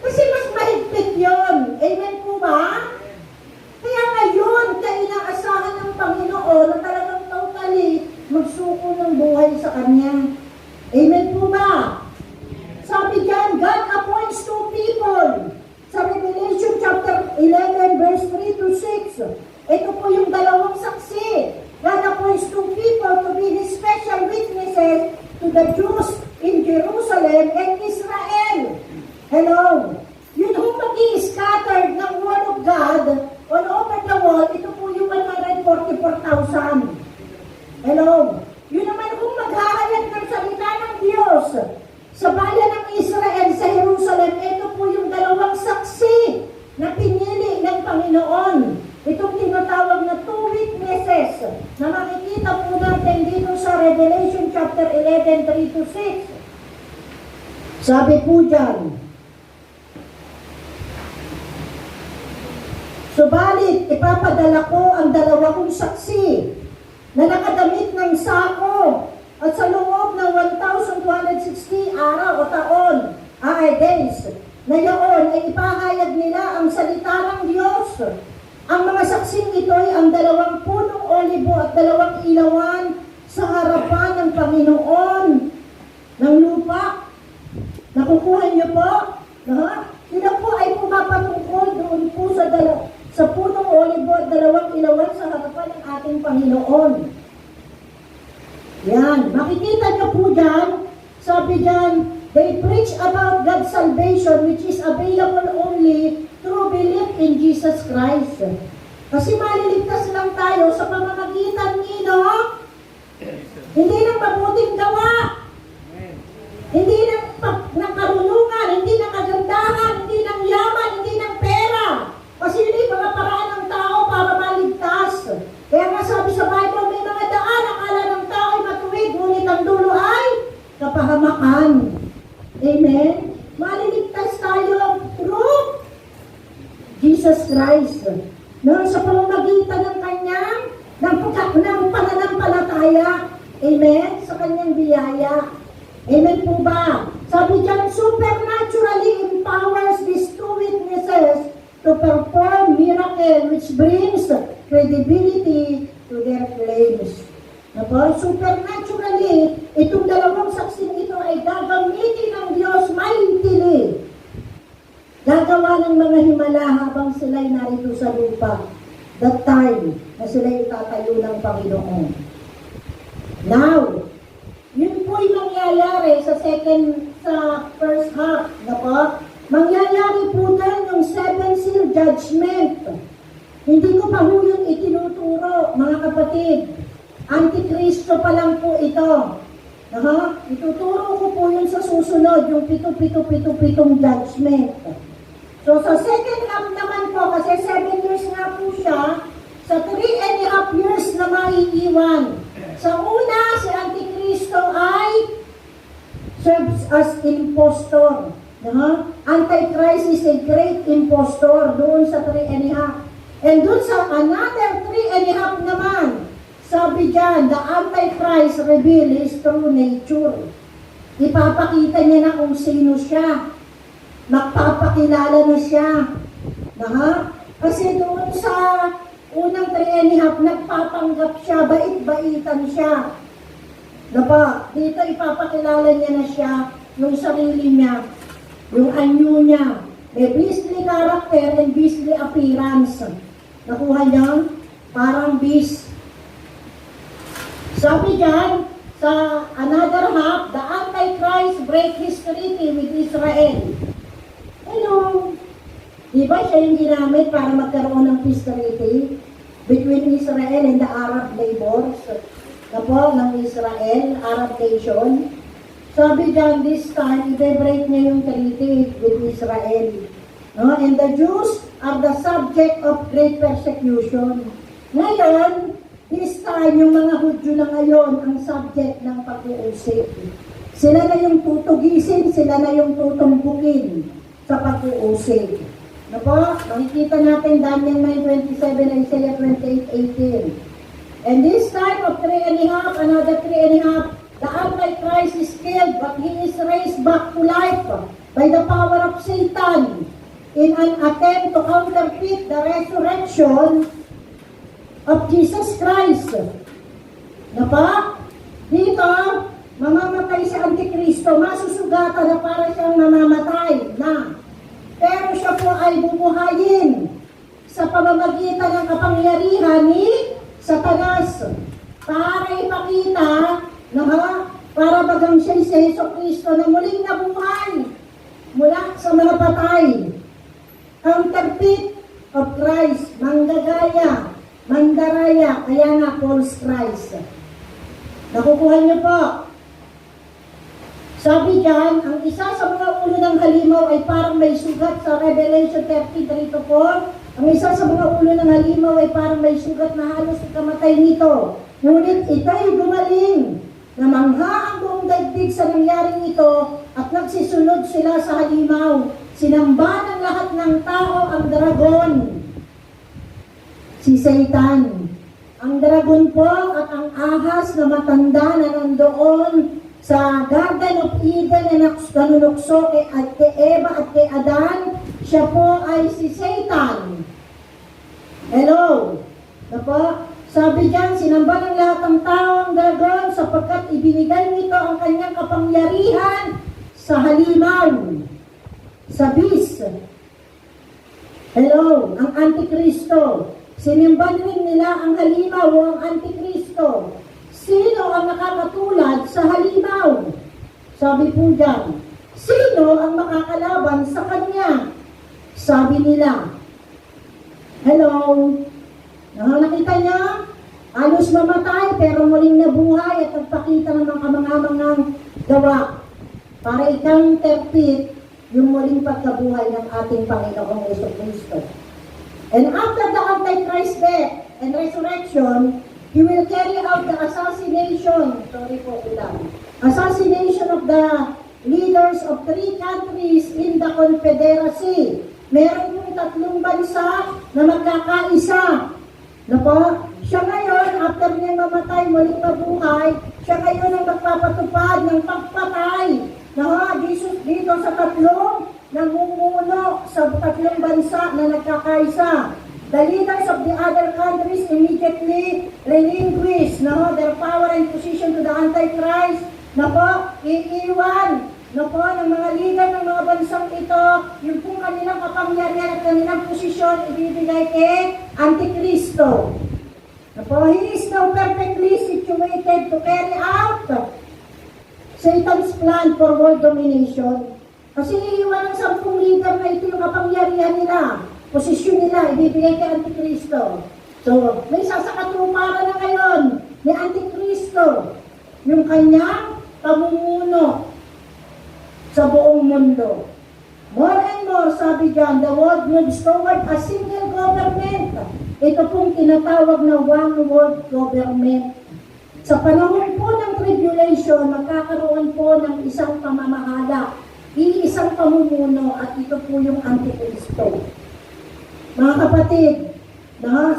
S1: Kasi mas mahigpit yun. Amen po ba? Kaya ngayon, inaasahan ng Panginoon na talagang totally magsuko ng buhay sa Kanya. Amen po ba? Sabi dyan, God appoints two people. Sa Revelation chapter 11, verse 3 to 6. Ito po yung dalawang saksi. God appoints two people to be His special witnesses to the Jews in Jerusalem and Israel. Hello. Yun yung mag-i-scattered ng Word of God all over the world. Ito po yung 144,000. Hello. Yun naman kung maghahayag ng salita ng Diyos sa bayan ng Israel sa Jerusalem. Ito po yung dalawang saksi na pinili ng Panginoon. Itong tinatawag na two witnesses na makikita po natin dito sa Revelation chapter 11, 3 to 6. Sabi po dyan, subalit ipapadala ko ang dalawa kong saksi na nakadamit ng sako at sa loob ng 1,260 araw o taon, days, na yaon ay ipahayag nila ang salita ng Diyos. Ang mga saksing ito'y ang dalawang punong olibo at dalawang ilawan sa harapan ng Panginoon ng lupa. Nakukuha niyo po? Sila po ay pumapatungkol doon po sa punong olibo at dalawang ilawan sa harapan ng ating Panginoon. Yan. Makikita niyo po dyan, sabi dyan, they preach about God's salvation which is available only through belief in Jesus Christ. Kasi maliligtas lang tayo sa pamamagitan nino, hindi ng mabuting gawa, hindi ng karunungan, hindi ng kagandahan, hindi ng yaman, hindi ng pera. Kasi yun yung mga paraan ng tao para maligtas. Kaya nga sabi sa Bible, may mga daan, akala ng tao ay matuwid, ngunit ang dulo ay kapahamakan. Amen? Maliligtas tayo through Jesus Christ. Sa pamamagitan ng kanyang ng pananampalataya. Amen? Sa kanyang biyaya. Amen po ba? Sabi dyan, supernaturally empowers these two witnesses to perform miracle which brings credibility to their claims. Supernaturally, itong dalawang saksing ito ay gagamitin ng Diyos mightily. Gagawa ng mga himala habang sila'y narito sa lupa. That time na sila'y itatayo ng Panginoon. Now, yun po'y mangyayari sa first half. Mangyayari po dyan yung 7 seal judgment. Hindi ko pa ho yun itinuturo, mga kapatid. Antikristo pa lang po ito. Ituturo ko po yun sa susunod, yung 7 judgment. So sa second half naman po, kasi 7 years nga po siya, sa 3.5 years na maiiwan. Sa una, si Antikristo ay serves as impostor. Antichrist is a great impostor doon sa 3.5. And doon sa another 3.5 naman, sabi dyan, the Antichrist reveal his true nature. Ipapakita niya na kung sino siya. magpapakilala na siya. Kasi doon sa unang 3.5, nagpapanggap siya, bait-baitan siya. Dito ipapakilala niya na siya, yung sarili niya, yung anyo niya. May beastly character and beastly appearance. Nakuha niya? Parang beast. Sabi dyan, sa another half, the Antichrist break his treaty with Israel. Hello? Diba siya yung ginamit para magkaroon ng peace treaty between Israel and the Arab neighbors? Ng Israel, Arab nation. Sabi dyan, this time, i-break niya yung treaty with Israel. And the Jews are the subject of great persecution. Ngayon, this time, yung mga Hudyo na ngayon ang subject ng pag-uusip. Sila na yung tutugisin, sila na yung tutumbukin sa pag-uusip. Makikita natin Daniel 9:27, Isaiah 28:18. And this time of 3.5, another 3.5, the Antichrist is killed, but he is raised back to life by the power of Satan in an attempt to counterfeit the resurrection of Jesus Christ. Dito, mamamatay si Antikristo, masusugatan na para siyang mamamatay na. Pero siya po ay bubuhayin sa pamamagitan ng kapangyarihan ni Satanas para ipakita para bagang siya si Jesucristo na muling nabuhay mula sa mga patay. Counterfeit of Christ, manggagaya, mandaraya, kaya nga false Christ. Nakukuha niyo po. Sabi dyan, ang isa sa mga ulo ng halimaw ay parang may sugat sa Revelation 33:4. Ang isa sa mga ulo ng halimaw ay parang may sugat na halos ikamatay nito. Ngunit ito'y gumaling. Namangha ang buong daigdig sa nangyaring ito at nagsisunod sila sa halimaw. Sinamba ng lahat ng tao ang dragon. Si Satan. Ang dragon po at ang ahas na matanda na nandoon sa Garden of Eden na nanunukso kay Eva at kay Adan, siya po ay si Satan. Hello? Sabi diyan, sinamba ng lahat ng tao ang dragon sapagkat ibinigay nito ang kanyang kapangyarihan sa halimaw, sa beast. Hello? Ang Antikristo. Sinimba rin nila ang halimaw o ang Antikristo. Sino ang nakakatulad sa halimaw? Sabi po dyan, sino ang makakalaban sa kanya? Sabi nila. Hello? Nakita niya? Halos mamatay pero muling nabuhay at nagpakita ng mga kamangamangang gawa para i-counterfeit yung muling pagkabuhay ng ating Panginoong Jesucristo. And after the Antichrist death and resurrection, he will carry out the assassination of the leaders of 3 countries in the Confederacy. Meron yung 3 bansa na magkakaisa. Siya ngayon, after niya mamatay, muling mabuhay, siya ngayon ang magpapatupad ng pagpatay. Jesus dito sa 3 namumuno sa 3 bansa na nagkakaisa. The leaders of the other countries immediately relinquish their power and position to the Antichrist. Iiwan ng mga leader ng mga bansang ito, yung pong kanilang kapangyarihan at kanilang posisyon ibibigay kay Antikristo. He is now perfectly situated to carry out Satan's plan for world domination. Kasi iiwan ng 10 leader na ito yung kapangyarihan nila, posisyon nila, ibibigay kay Antikristo. So, may sasakatuparan na ngayon ni Antikristo, yung kanyang pamumuno sa buong mundo. More and more, sabi dyan, the world moves toward a single government. Ito pong tinatawag na one world government. Sa panahon po ng tribulation, magkakaroon po ng isang pamamahala, iisang pamumuno, at ito po yung Antikristo. Mga kapatid,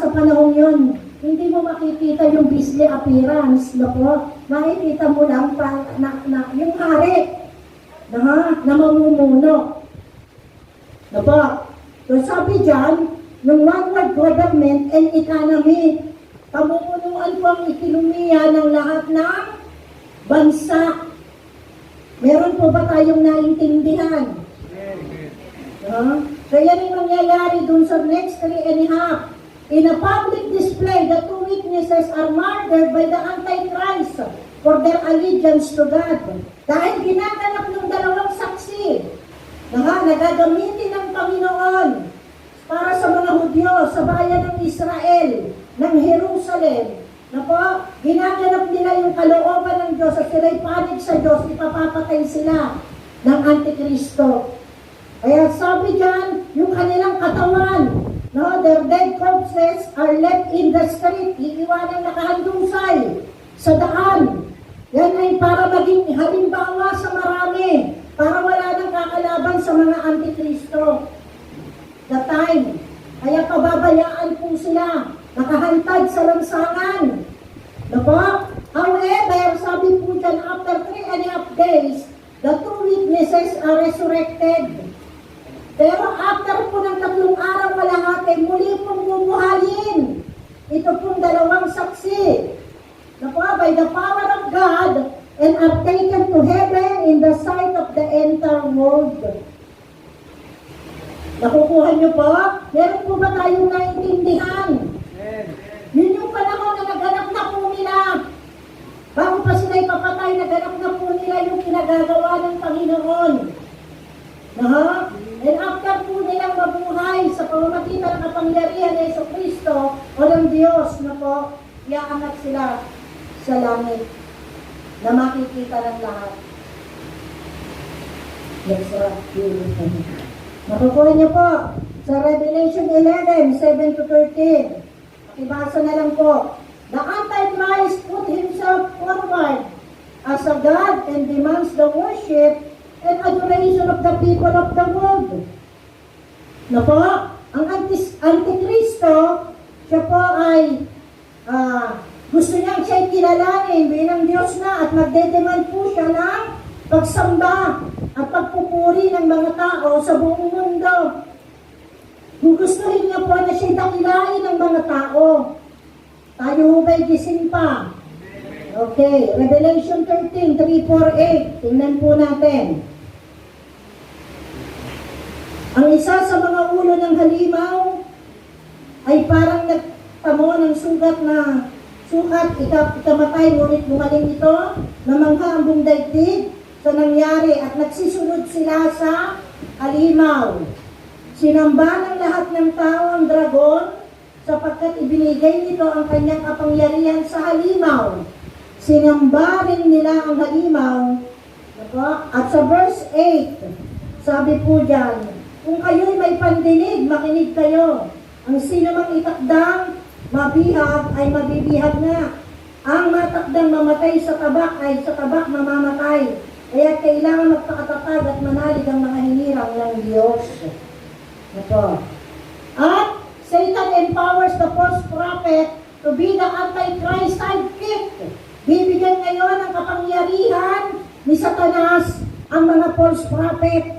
S1: sa panahon yun, hindi mo makikita yung beastly appearance, makikita mo lang yung hari na mamumuno. Diba? So sabi dyan, yung one world government and economy, pamumunuan po ang ekonomiya ng lahat ng bansa. Meron po ba tayong naintindihan? So yan yung nangyayari dun sa next 3.5. In a public display, the two witnesses are murdered by the Antichrist for their allegiance to God. Dahil ginaganap ng dalawang saksi na nagagamitin ng Panginoon para sa mga Hudyo sa bayan ng Israel, ng Jerusalem, na po, ginaganap nila yung kalooban ng Diyos at sila'y panig sa Diyos, ipapapatay sila ng Antikristo. Kaya sabi dyan, yung kanilang katawan, no, their dead corpses are left in the street, iiwanang nakahandusay sa daan. Yan ay para maging halimbawa sa marami, para wala nang kakalaban sa mga Antikristo. The time. Kaya pababayaan po sila, nakahantad sa lansangan. Diba? However, sabi po dyan, after 3.5 days, the two witnesses are resurrected. Pero after po ng 3 araw kalahati, muli pong bumuhayin. Ito pong dalawang saksi. Na po, by the power of God, and are taken to heaven in the sight of the entire world. Nakukuha niyo po? Meron po ba tayong naintindihan? Yun yung panahon na naganap na po nila. Bago pa sila ipapatay, naganap na po nila yung pinagagawa ng Panginoon. And after po nilang mabuhay sa pamamagitan ng kapangyarihan ng Jesucristo o ng Diyos na po, iaangat sila sa langit na makikita ng lahat. Let's wrap you. Nakukuha niyo po sa Revelation 11, 7-13. Pakibasa na lang po. The Antichrist put himself forward as a God and demands the worship and adoration of the people of the world. Na po, ang Antikristo, siya po ay gusto niyang siya'y kilalanin bilang Diyos na at magdedemand po siya ng pagsamba at pagpupuri ng mga tao sa buong mundo. Gugustuhin niya po na siya'y dakilain ng mga tao. Tayo hubay gising pa. Okay, Revelation 13, 3-4-8. Tingnan po natin. Ang isa sa mga ulo ng halimaw ay parang nagtamo ng sukat, ikamatay, ngunit bumaling ito, namangha ang buong daigdig sa nangyari at nagsisunod sila sa halimaw. Sinamba ng lahat ng tao ang dragon sapagkat ibinigay nito ang kanyang kapangyarihan sa halimaw. Sinamba rin nila ang halimaw. At sa verse 8, sabi po dyan, kung kayo'y may pandinig, makinig kayo. Ang sino mang itakdang mabihag ay mabibihag na. Ang matakdang mamatay sa tabak ay sa tabak mamamatay. Kaya kailangan magpakatatag at manalig ang mga hinirang ng Diyos. Ito. At Satan empowers the false prophet to be the Antichrist sidekick. Bibigyan ngayon ng kapangyarihan ni Satanas ang mga false prophet,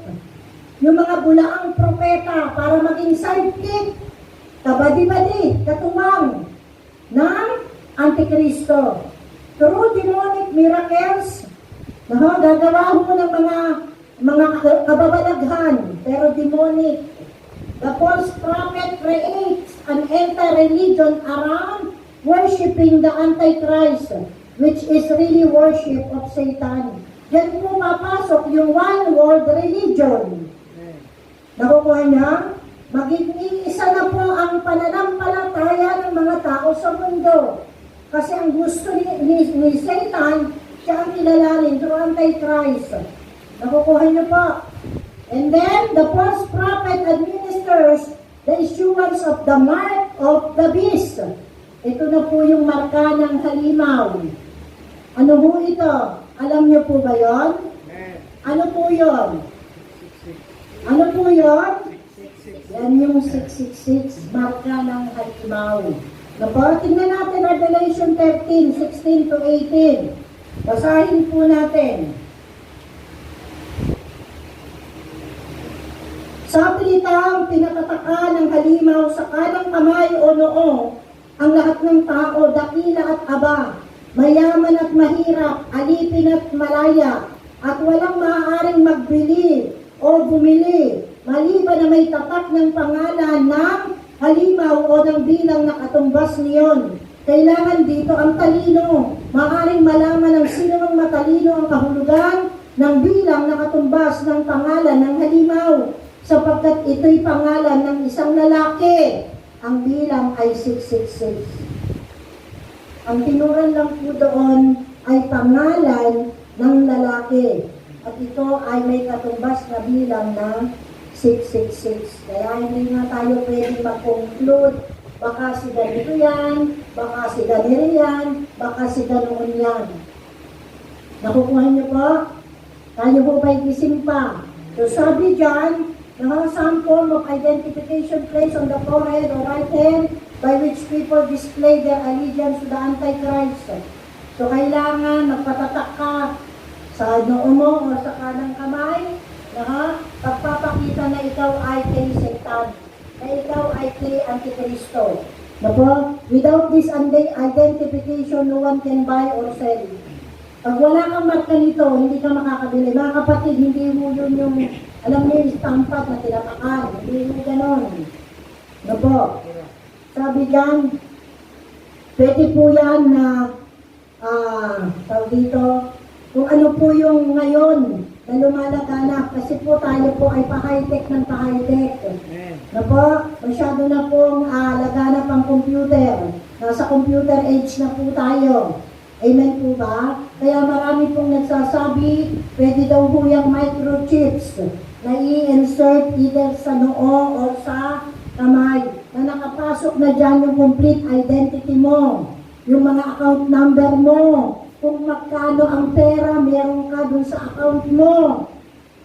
S1: yung mga bulaang propeta para maging sidekick, kabadi-badi, katumang ng Antikristo. Through demonic miracles, gagawa ho ng mga kababalaghan, pero demonic. The false prophet creates an anti-religion around worshiping the Antichrist, which is really worship of Satan. Diyan po papasok yung one world religion. Nakukuha niya? Magiging isa na po ang pananampalataya ng mga tao sa mundo. Kasi ang gusto ni Satan, siya ang kilalanin through Antichrist. Nakukuha niyo po? And then, the false prophet administers the issuance of the mark of the beast. Ito na po yung marka ng halimaw. Ano po ito? Alam niyo po ba yon? Ano po yon? Ano po yon? Yan yung 666, marka ng halimaw. Tingnan natin Revelation 13, 16-18. Basahin po natin. Sa pilitang pinakataka ng halimaw sa kanang kamay o noo, ang lahat ng tao, dakila at aba, mayaman at mahirap, alipin at malaya, at walang maaaring magbili o bumili, maliban na may tatak ng pangalan ng halimaw o ng bilang na katumbas niyon. Kailangan dito ang talino. Maaaring malaman ng sino mang matalino ang kahulugan ng bilang na katumbas ng pangalan ng halimaw, sapagkat ito'y pangalan ng isang lalaki. Ang bilang ay 666. Ang tinuran lang po doon ay pangalan ng lalaki. At ito ay may katumbas na bilang na 666. Kaya hindi nga tayo pwede mag-conclude, baka si ganito yan, baka si ganito yan, baka si ganoon yan. Nakukuha niyo po? Tayo po ba'y gising pa? So sabi dyan, some form of identification placed on the forehead or right hand by which people display their allegiance to the Antichrist. So kailangan magpatatak ka sa noo mo o sa kanang kamay, pagpapakita na ikaw ay kay Satan, na ikaw ay kay Antikristo. Without this identification, no one can buy or sell. Pag wala kang marka nito, hindi ka makakabili. Mga kapatid, hindi mo yun yung, alam mo yung stampat na tinapakan. Hindi mo ganon. Sabi dyan, pwede po yan na, tawag dito, kung ano po yung ngayon na lumalaganap, kasi po tayo po ay pa-high-tech ng pa-high-tech. Masyado na pong laganap ang computer. Nasa computer age na po tayo. Amen po ba? Kaya marami pong nagsasabi, pwede daw po yung microchips na i-insert either sa noo o sa kamay, na nakapasok na dyan yung complete identity mo, yung mga account number mo, kung magkano ang pera meron ka dun sa account mo.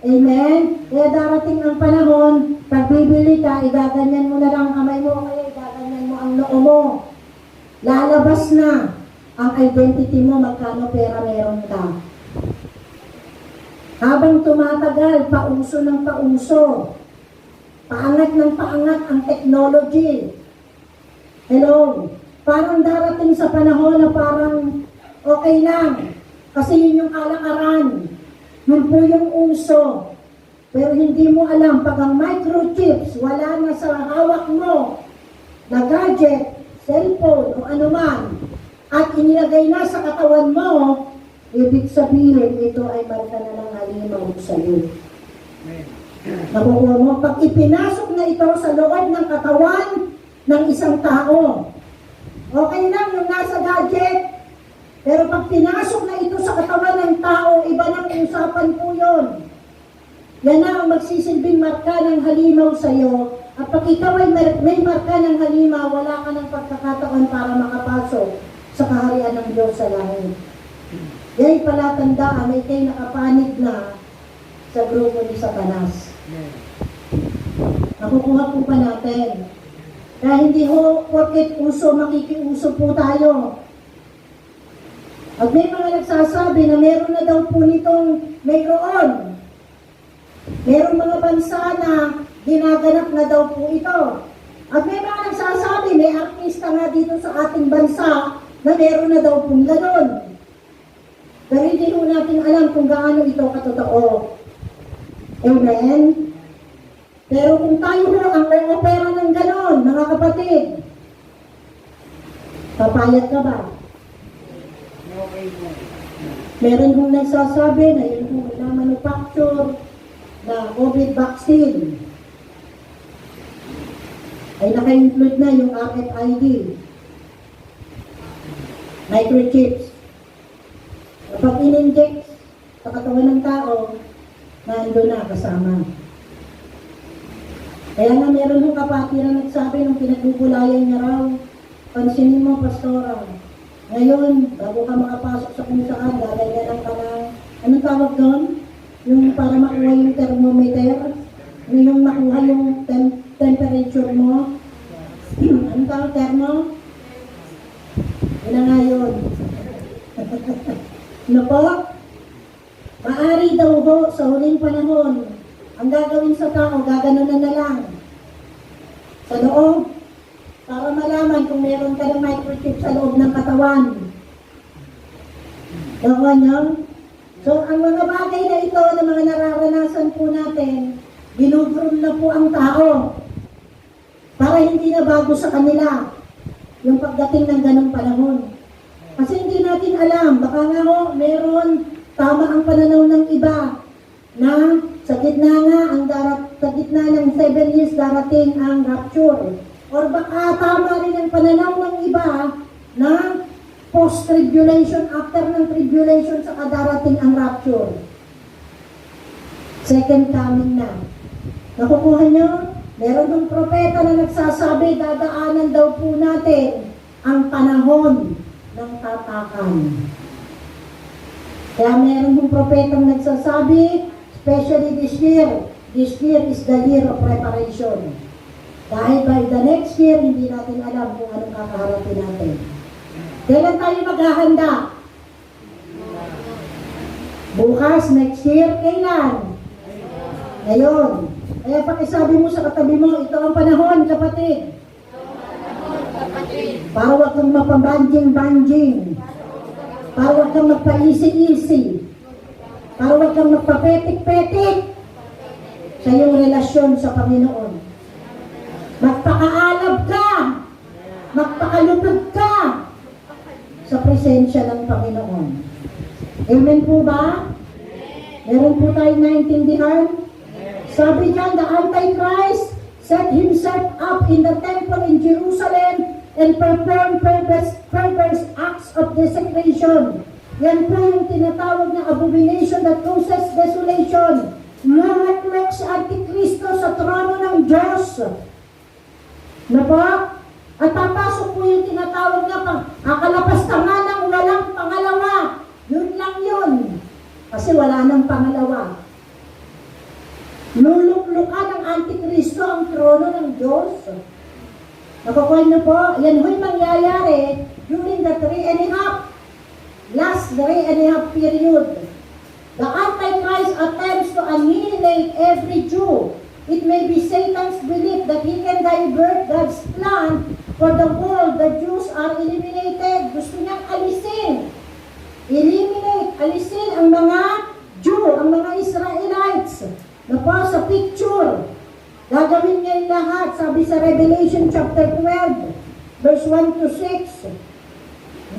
S1: Amen? Kaya darating ang panahon, pag bibili ka, igaganyan mo na lang ang kamay mo, kaya igaganyan mo ang noo mo. Lalabas na ang identity mo, magkano pera meron ka. Habang tumatagal, pauso ng pauso, paangat ng paangat ang technology. Hello? Parang darating sa panahon na parang okay lang, kasi yun yung kalakaran. Yun po yung uso. Pero hindi mo alam, pag ang microchips wala na sa hawak mo, na gadget, cellphone, o anuman, at inilagay na sa katawan mo, ibig sabihin, ito ay marka na ng halimaw sa iyo. Nakukuha mo, pag ipinasok na ito sa loob ng katawan ng isang tao, okay lang yung nasa gadget, pero pag pinasok na ito sa katawan ng tao, iba nang usapan po yun. Yan na ang magsisilbing marka ng halimaw sa iyo. At pag ikaw ay may marka ng halimaw, wala ka ng pagkakataon para makapasok sa kaharian ng Diyos sa langit. Yan pala tandaan, may kayo nakapanig na sa grupo ni Satanas. Nakukuha po pa natin. Kaya hindi ho, porket uso, makikiuso po tayo. At may mga nagsasabi na meron na daw po nitong mayroon. Merong mga bansa na ginaganap na daw po ito. At may mga nagsasabi, may artista nga dito sa ating bansa na meron na daw pong ganon. Pero hindi po natin alam kung gaano ito katotoo. Amen? Pero kung tayo ho ang may opera ng ganon, mga kapatid, papayag ka ba? Meron kong nagsasabi na yun kung na-manufacture na COVID vaccine ay naka-include na yung RFID, microchips. Kapag in-inject sa katawan ng tao, nando na kasama. Kaya nga meron yung kapatid na nagsabi nung pinagbubulayan niya raw, pansinin mo, pastora, ngayon, bago ka makapasok sa kung saan, gaganyan ka ng, anong tawag doon? Yung para makuha yung thermometer, yung makuha yung temperature mo. Anong tawag, thermo? Yun na nga yun. Ano po? Maari daw ho sa huling panahon Ang gagawin sa tao, gaganunan na lang. Sa loob, para malaman kung meron ka ng microchip sa loob ng katawan. Gawa niyo? So, ang mga bagay na ito, na mga nararanasan po natin, ginugroom na po ang tao para hindi na bago sa kanila yung pagdating ng ganong panahon. Kasi hindi natin alam, baka nga ho, meron tama ang pananaw ng iba na sa gitna nga, sa gitna ng 7 years darating ang rapture. Or baka tama rin ang pananaw ng iba na post-tribulation, after ng tribulation, saka darating ang rapture. Second coming na. Nakukuha nyo? Meron ng propeta na nagsasabi, dadaanan daw po natin ang panahon ng tatakan. Kaya meron ng propetang nagsasabi, especially this year is the year of preparation. Dahil by the next year, hindi natin alam kung anong kakaharapin natin. Kailan tayo maghahanda? Bukas, next year, kailan? Ngayon. Kaya pakisabi mo sa katabi mo, ito ang panahon, kapatid. Para wag kang mapabanjing-banjing. Para wag kang magpa-easy-easy. Para wag kang magpapetik-petik sa iyong relasyon sa Panginoon. Magpakaalab ka. Magpakalupag ka sa presensya ng Panginoon. Amen po ba? Meron po tayong naintindihan? Sabi diyan, the Antichrist set himself up in the temple in Jerusalem and performed perverse acts of desecration. Yan po yung tinatawag na abomination that causes desolation. Lumaklok si Antikristo sa trono ng Diyos. Na po? At papasok po yung tinatawag na akalapastangan ng walang pangalawa. Yun lang yun. Kasi wala nang pangalawa. Luluklukan ng Antikristo ang trono ng Diyos. Nakukuha niyo po? Yan ho'y mangyayari during the 3.5 period. The Antichrist attempts to annihilate every Jew. It may be Satan's belief that he can divert God's plan for the world. The Jews are eliminated. Gusto niyang alisin. Alisin ang mga Jew, ang mga Israelites. Na po sa picture. Gagawin niya yung lahat. Sabi sa Revelation chapter 12, verse 1 to 6.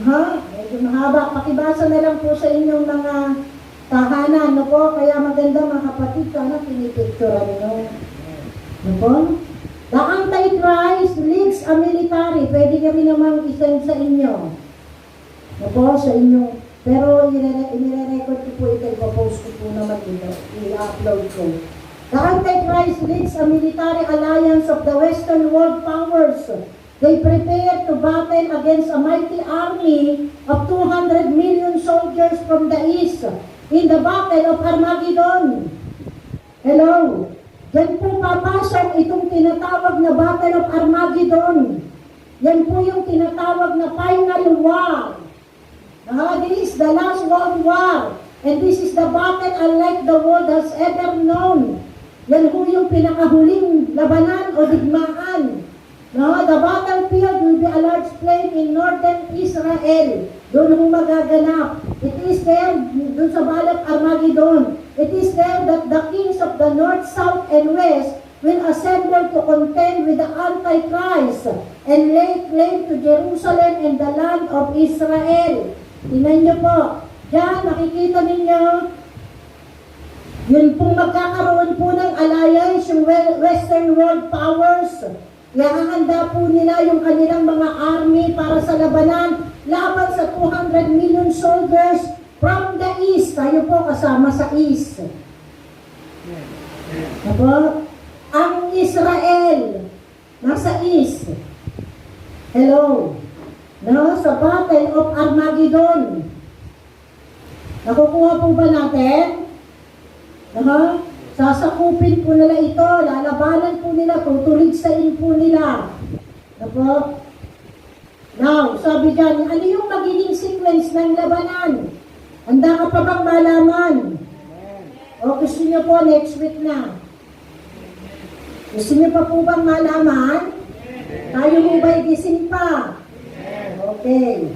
S1: Medyo mahaba. Pakibasa na lang po sa inyong mga tahanan, no po? Kaya maganda mga kapatid, sana pinipicturean nyo. No po? The Antichrist leads a military. Pwede kami namang isend sa inyo. No po? Sa inyong, pero inire-record ko po ito, ipapost ko po naman ito. I-upload ko. The Antichrist leads a military alliance of the Western world powers. They prepare to battle against a mighty army of 200 million soldiers from the east in the Battle of Armageddon. Hello? Yan po papasok itong tinatawag na Battle of Armageddon. Yan po yung tinatawag na final war. This is the last world war. And this is the battle unlike the world has ever known. Yan po yung pinakahuling labanan o digmaan. The battlefield will be a large plain in northern Israel. Doon mo magaganap. It is there, doon sa Battle of Armageddon. It is there that the kings of the north, south, and west will assemble to contend with the Antichrist and lay claim to Jerusalem and the land of Israel. Tingnan niyo po. Diyan, makikita ninyo, yun pong magkakaroon po ng alliance, yung Western world powers. Ihahanda po nila yung kanilang mga army para sa labanan laban sa 200 million soldiers from the east. Tayo po kasama sa east. Apo? Ang Israel nasa east. Hello? Sa Battle of Armageddon. Nakukuha po ba natin? Sasakupin po nila ito, lalabanan po nila, tutuligsain po nila. Now, sabi dyan, ano yung magiging sequence ng labanan? Handa ka pa bang malaman? O gusto niyo po, next week na. Gusto niyo pa po bang malaman? Tayo mo ba'y gising pa? Okay.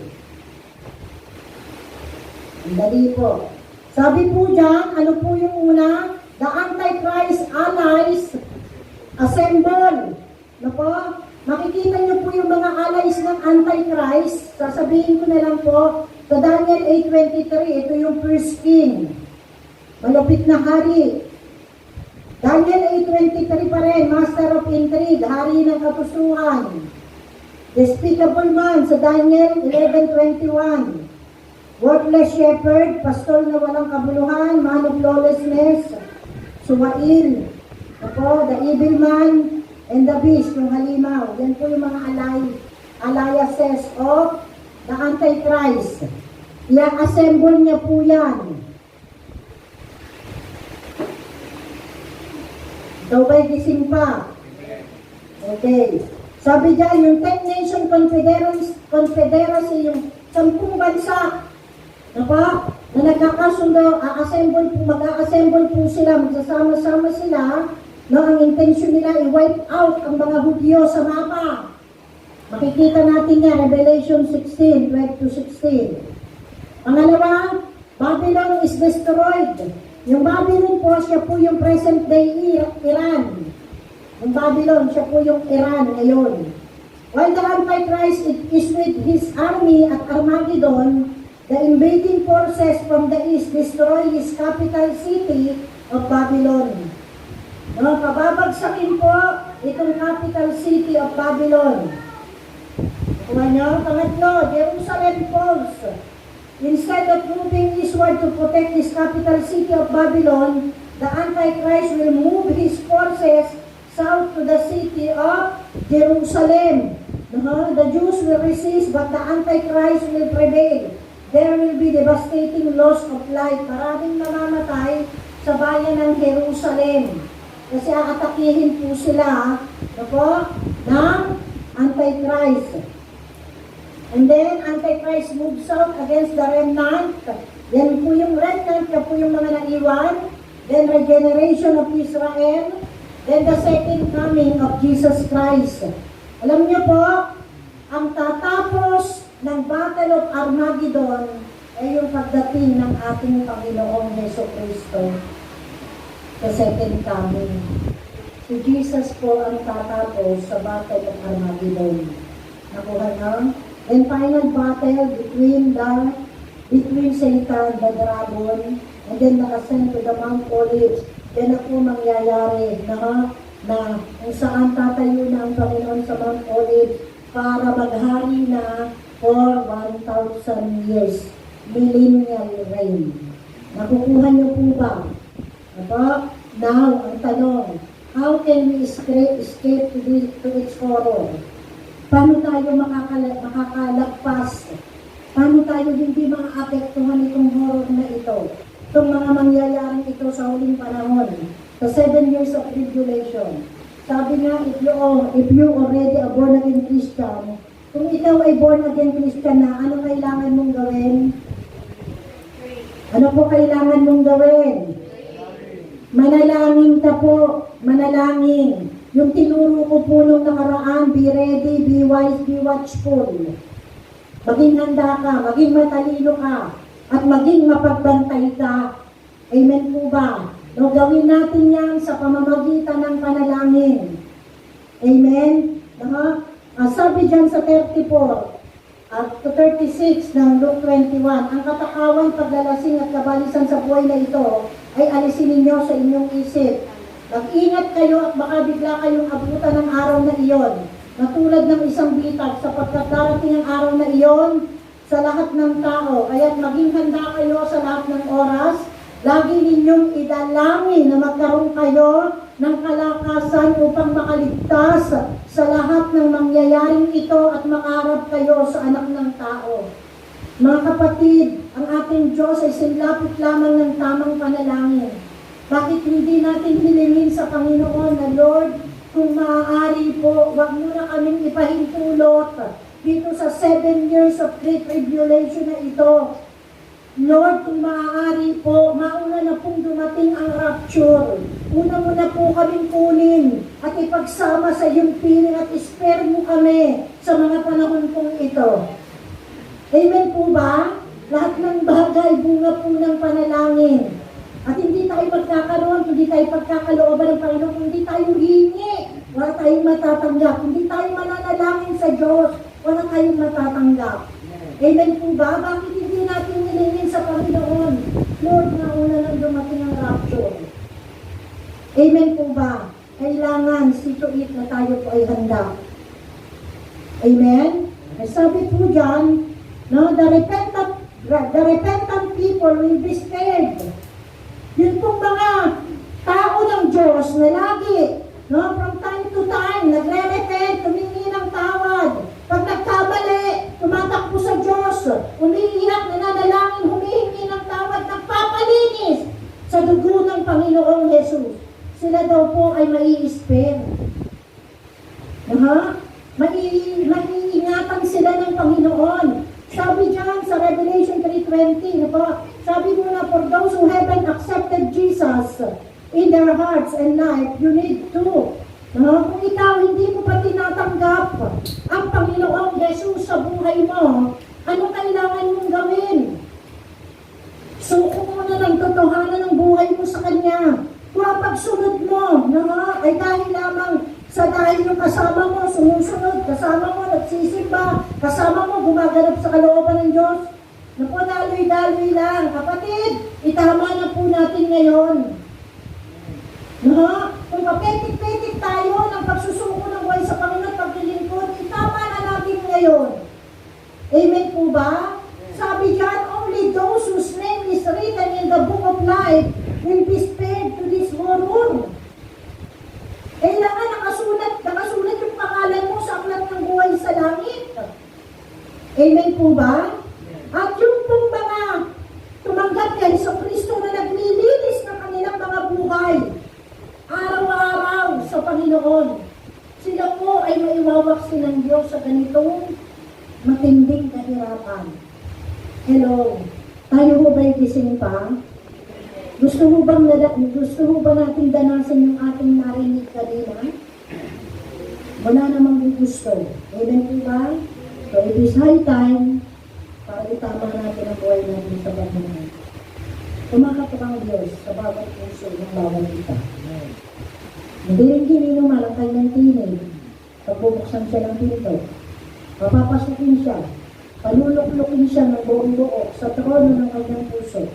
S1: Ang dali po. Sabi po dyan, ano po yung una? The Antichrist allies assemble. Ano po? Makikita niyo po yung mga allies ng Antichrist. Sasabihin ko na lang po, sa Daniel 8:23, ito yung first king. Malapit na hari. Daniel 8:23 pa rin, master of intrigue, hari ng kapusuhan. Despicable man sa Daniel 11:21. Worthless shepherd, pastor na walang kabuluhan, man of lawlessness, Suwail. Ako, the evil man and the beast, yung halimaw. Yan po yung mga alliances of the Antichrist. I-assemble niya po yan. Daw ba'y gising pa? Okay. Sabi dyan, yung 10 Nation Confederacy, yung 10 bansa, na nagkakasundo, mag-a-assemble po sila, magsasama-sama sila, no, ang intention nila i-wipe out ang mga Hudyo sa mapa. Makikita natin yan, Revelation 16:12-16. Pangalawa, Babylon is destroyed. Yung Babylon po, siya po yung present day Iran. Yung Babylon, siya po yung Iran ngayon. While the Antichrist is with his army at Armageddon, the invading forces from the east destroy his capital city of Babylon. No, pababagsakin po itong capital city of Babylon. Kuha nyo, pangatlo, Jerusalem falls. Instead of moving eastward to protect his capital city of Babylon, the Antichrist will move his forces south to the city of Jerusalem. The Jews will resist, but the Antichrist will prevail. There will be devastating loss of life. Maraming mamamatay sa bayan ng Jerusalem. Kasi aatakihin po sila ng Antichrist. And then, Antichrist moves south against the remnant. Yan po yung remnant, yan po yung mga naiwan. Then, regeneration of Israel. Then, the second coming of Jesus Christ. Alam niyo po, ang tatapos ng Battle of Armageddon ay yung pagdating ng ating Panginoong Jesucristo sa second coming. Si Jesus po ang tatapos sa Battle of Armageddon. Nakuha na? Then final battle between Satan, the dragon, and then nakasend to the Mount Olives. Yan na po mangyayari na kung saan tatayo na ang Panginoon sa Mount Olives para maghari na for 1,000 years. Millennial reign. Nakukuha niyo po ba? Now, ang tanong, how can we escape to its horror? Paano tayo makakalagpas? Paano tayo hindi maapektuhan itong horror na ito? Itong mga mangyayaring ito sa huling panahon, sa 7 years of tribulation. Sabi nga, if you already a born again Christian, kung ikaw ay born again Christian na, ano kailangan mong gawin? Ano po kailangan mong gawin? Manalangin ka po, manalangin. Yung tinuro ko po nung nakaraan, be ready, be wise, be watchful. Maging handa ka, maging matalino ka, at maging mapagbantay ka. Amen po ba? No, gawin natin yan sa pamamagitan ng panalangin. Amen? Sabi dyan sa 34 at 36 ng Luke 21, ang katakawan, paglalasing at kabalisan sa buhay na ito ay alisin ninyo sa inyong isip. Mag-ingat kayo at baka bigla kayong abutan ng araw na iyon, na tulad ng isang bitag, sapagkat darating ang araw na iyon sa lahat ng tao. Kaya't maging handa kayo sa lahat ng oras. Lagi ninyong idalangin na magkaroon kayo ng kalakasan upang makaligtas sa lahat ng mangyayaring ito at makaharap kayo sa anak ng tao. Mga kapatid, ang ating Diyos ay sinlapit lamang ng tamang panalangin. Bakit hindi natin hilingin sa Panginoon na, Lord, kung maaari po, wag mo na kaming ipahintulot dito sa 7 years of great tribulation na ito. Lord, kung maaari po, mauna na pong dumating ang rapture. Una mo na po kaming kunin at ipagsama sa iyong piling at spare mo kami sa mga panahon pong ito. Amen po ba? Lahat ng bagay, bunga po ng panalangin. At hindi tayo magkakaroon, hindi tayo pagkakalooban ng Panginoon, hindi tayo hingi, wala tayong matatanggap. Hindi tayo mananalangin sa Diyos, wala tayong matatanggap. Amen po ba? Bakit hindi natin nilingin sa Panginoon? Lord, nauna nang dumating ang rapture. Amen po ba? Kailangan situit na tayo po ay handa. Amen? Ay sabi po dyan, no, the repentant people will be spared. Yun pong mga tao ng Diyos na lagi, no, from time to time, nagre-repent, tumingi ng tawad. Pag nagkamali, tumatakbo sa Diyos, umiiyak, nananalangin, humihingi ng tawad, nagpapalinis sa dugo ng Panginoong Jesus. Sila daw po ay mai-spare. Maiingatan sila ng Panginoon. Sabi diyan sa Revelation 3:20, no po, sabi mo na, for those who haven't accepted Jesus in their hearts and life, you need to. No? Kung ikaw hindi mo pa tinatanggap ang Panginoong Jesus sa buhay mo, ano kailangan mong gawin? Suko mo na ng totohanan ng buhay mo sa Kanya. Kung ang pagsunod mo, no, ay dahil lamang sa dahil yung kasama mo, sumusunod, kasama mo, nagsisimba, kasama mo, gumaganap sa kalooban ng Diyos, naku, daloy-daloy lang. Kapatid, itama na po natin ngayon. No? Kung mapetik-petik tayo ng pagsusuko ng buhay sa Panginoon, paglilingkod, itama na natin ngayon. Amen po ba? Sabi dyan, only those whose name is written in the book of life will be spared to this horror. Kailangan nakasulat yung pangalan mo sa aklat ng buhay sa langit. Amen po ba? At yung pong mga tumanggap kay Kristo na naglilinis ng kanilang mga buhay, araw-araw sa Panginoon, sila po ay maiwawak silang Diyos sa ganitong matinding kahirapan. Hello, tayo ho ba'y gising pa? Gusto mo ba natin danasan yung ating narinig kanina? Wala namang gusto. Amen po ba? So it is high time para itama natin ang buhay natin sa Panginoon. Kumakatok ang Diyos sa bawat puso ng bawat kita. Hindi rin gininuman ang kanyang tinig. Pagbubuksan siya ng pinto, papapasukin siya, panulok-lukin siya ng buong buo sa trono ng kanyang puso.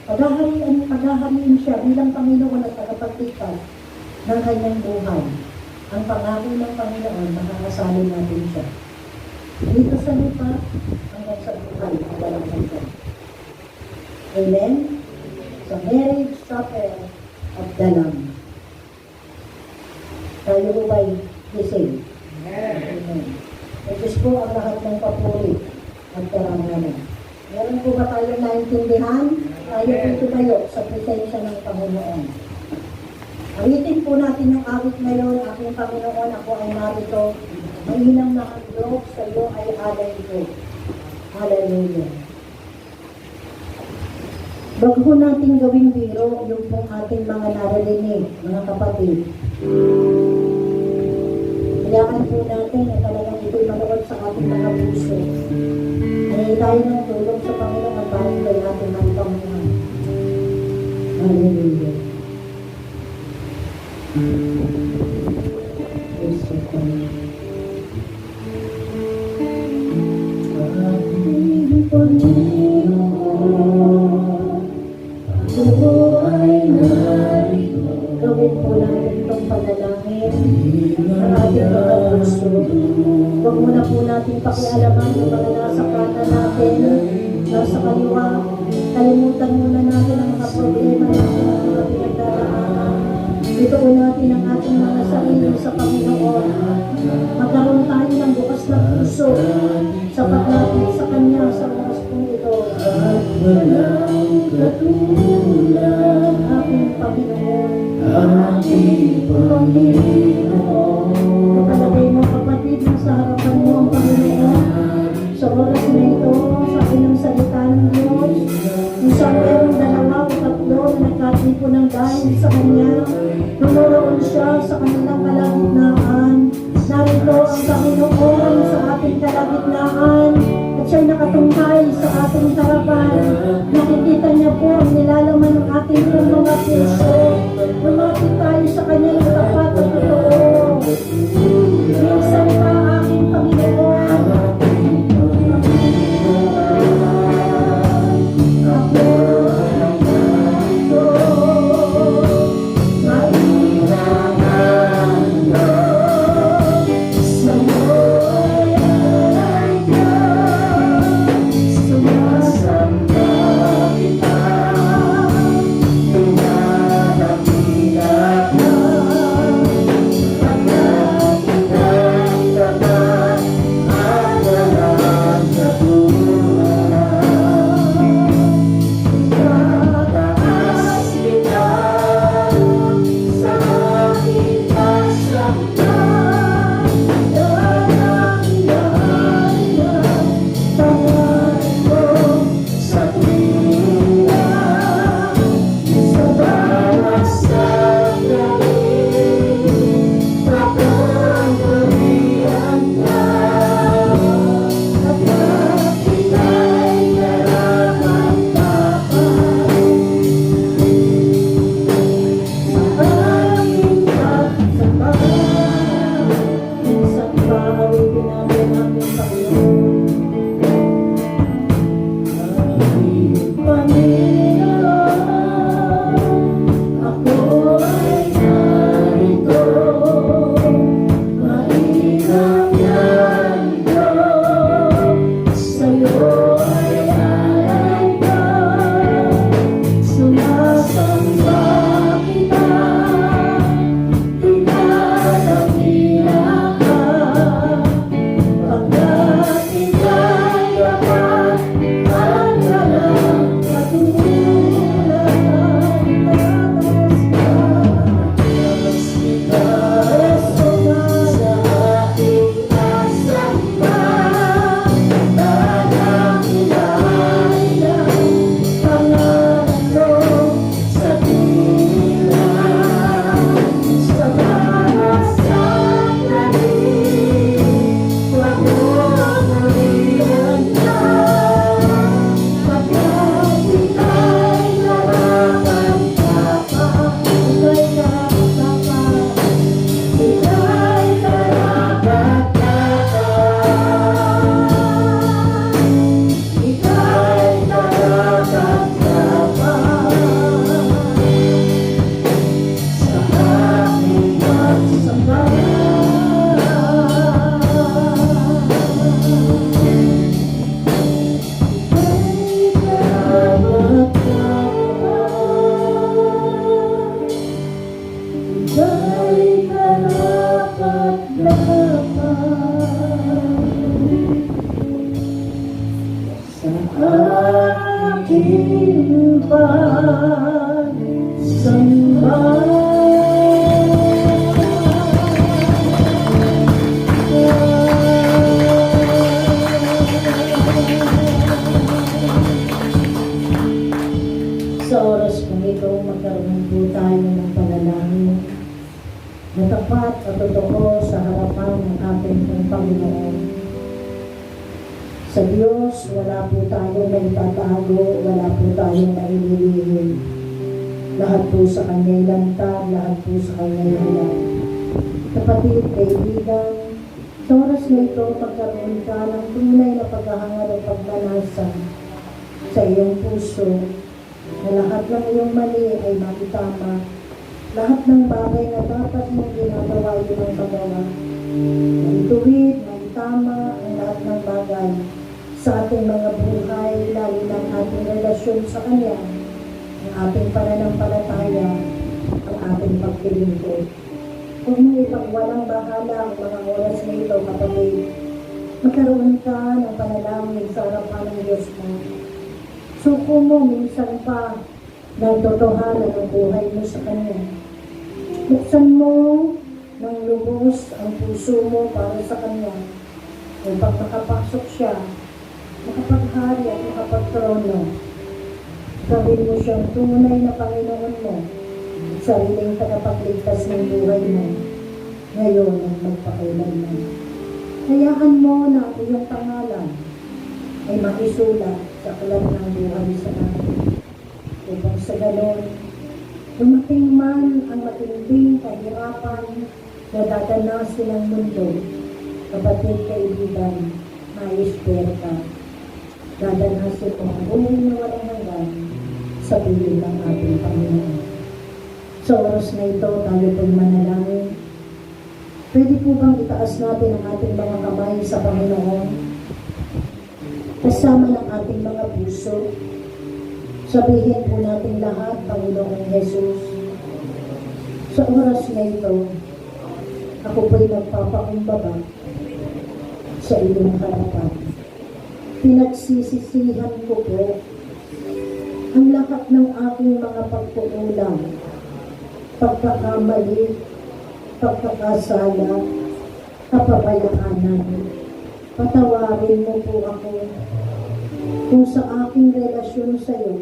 S1: Paghahariin siya bilang Panginoon at tagapagligtas ng kanyang buhay. Ang pangako ng Panginoon, makakasalin natin siya. Dito sa lupa, hanggang sa buhay, ang walang hanggan. Amen? Sa marriage supper of the Lamb. Tayo po ba'y gising? Amen. Ito po ang lahat ng papuri at karangalan. Meron po ba tayong naintindihan? Tayo po tumayo sa presensya ng Panginoon. Awitin po natin yung awit ngayon, aking Panginoon, ako ay narito. Mainang na handog sa iyo ay alay ko. Hallelujah. Bago natin gawing biro, yung pong ating mga narinig, mga kapatid. Hayaan po natin na talagang ito'y manood sa ating mga puso. Ay tayo ng tulong sa Panginoon at parang kay ating mga Panginoon. Hallelujah. Praise the Lord. Ating Panginoon, ako ay narito. Gawin po natin itong panalangin sa ating mga puso. Huwag muna po natin pakialaman yung mga nasa kanan natin, nasa kaliwa. Kalimutan muna natin ang mga problema natin, ang mga pinagdaraanan. Ituon natin ang ating mga sarili sa Panginoon. Magkaroon tayo ng bukas na puso sa paglapit sa Kanya sa oras pong ito. At walang katulad aking Panginoon, aking Panginoon. Nakalagay mo kapatid na sa harapan mo ang Panginoon. Sa oras na ito, sa pinang salita ng Diyos, Sa mayroong dalawa o tatlo na nagkatipo ng dahil sa kanya, lumoroon siya sa kanilang kalagitnaan. Narito ang Panginoon sa ating kalagitnaan at siya'y nakatungkay sa ating harapan. Nakikita niya po ang nilalaman ng ating mga puso. Lumapit tayo sa kanya ng tapat at totoo. Minsan pa aking Panginoon, aking pagsamba. Sa oras kong ito, magkaroon po tayo ng panalangin na tapat at totoo sa harapan ng ating Panginoon. Sa Diyos, wala po tayong maitatago, wala po tayong maililihim. Lahat po sa Kanya'y lantad, lahat po sa Kanya'y ulan. Kapatid, kaibigan, sa oras na ito, magkaroon ka ng tunay na paghahangad at pagmanasan sa iyong puso, na lahat ng iyong mali ay makitama. Lahat ng bagay na dapat mong ginagawa yun ang magawa. Maituwid, maitama ang lahat ng bagay sa ating mga buhay, lalo ng ating relasyon sa Kanya, ang ating pananampalataya, ang ating pagpilingkod. Kung mo ipagwalang bahala ang mga oras na ito, kapatid, magkaroon ka ng panalangin sa harapan ng Diyos mo. Suko mo minsan pa ng totohanan ng buhay mo sa Kanya. Buksan mo ng lubos ang puso mo para sa Kanya. Upang makapasok siya, makapaghari at makapagtrono Gawin mo siyang tunay na Panginoon mo at sariling tagapagligtas ng buhay mo, ngayon at magpakailanman. Hayaan mo na ang iyong pangalan ay makisulat sa aklat ng buhay sa atin. Upang sa ganon, dumating man ang matinding kahirapan na dadanasin ng mundo, kapatid, kaibigan, ma-espera ka. Dadanasin mo ang buhay na walang hanggan sa piling ng ating Panginoon. Sa oras na ito, tayo po'y manalangin. Pwede po bang itaas natin ang ating mga kamay sa Panginoon? Kasama ng ating mga puso. Sabihin po natin lahat, Panginoong Jesus. Sa oras na ito, ako po'y nagpapakumbaba sa iyong harapan. Pinagsisisihan ko po ang lahat ng aking mga pagkukulang, pagkakamali, pagkakasala, kapabayaanan. Patawarin mo po ako kung sa aking relasyon sa iyo,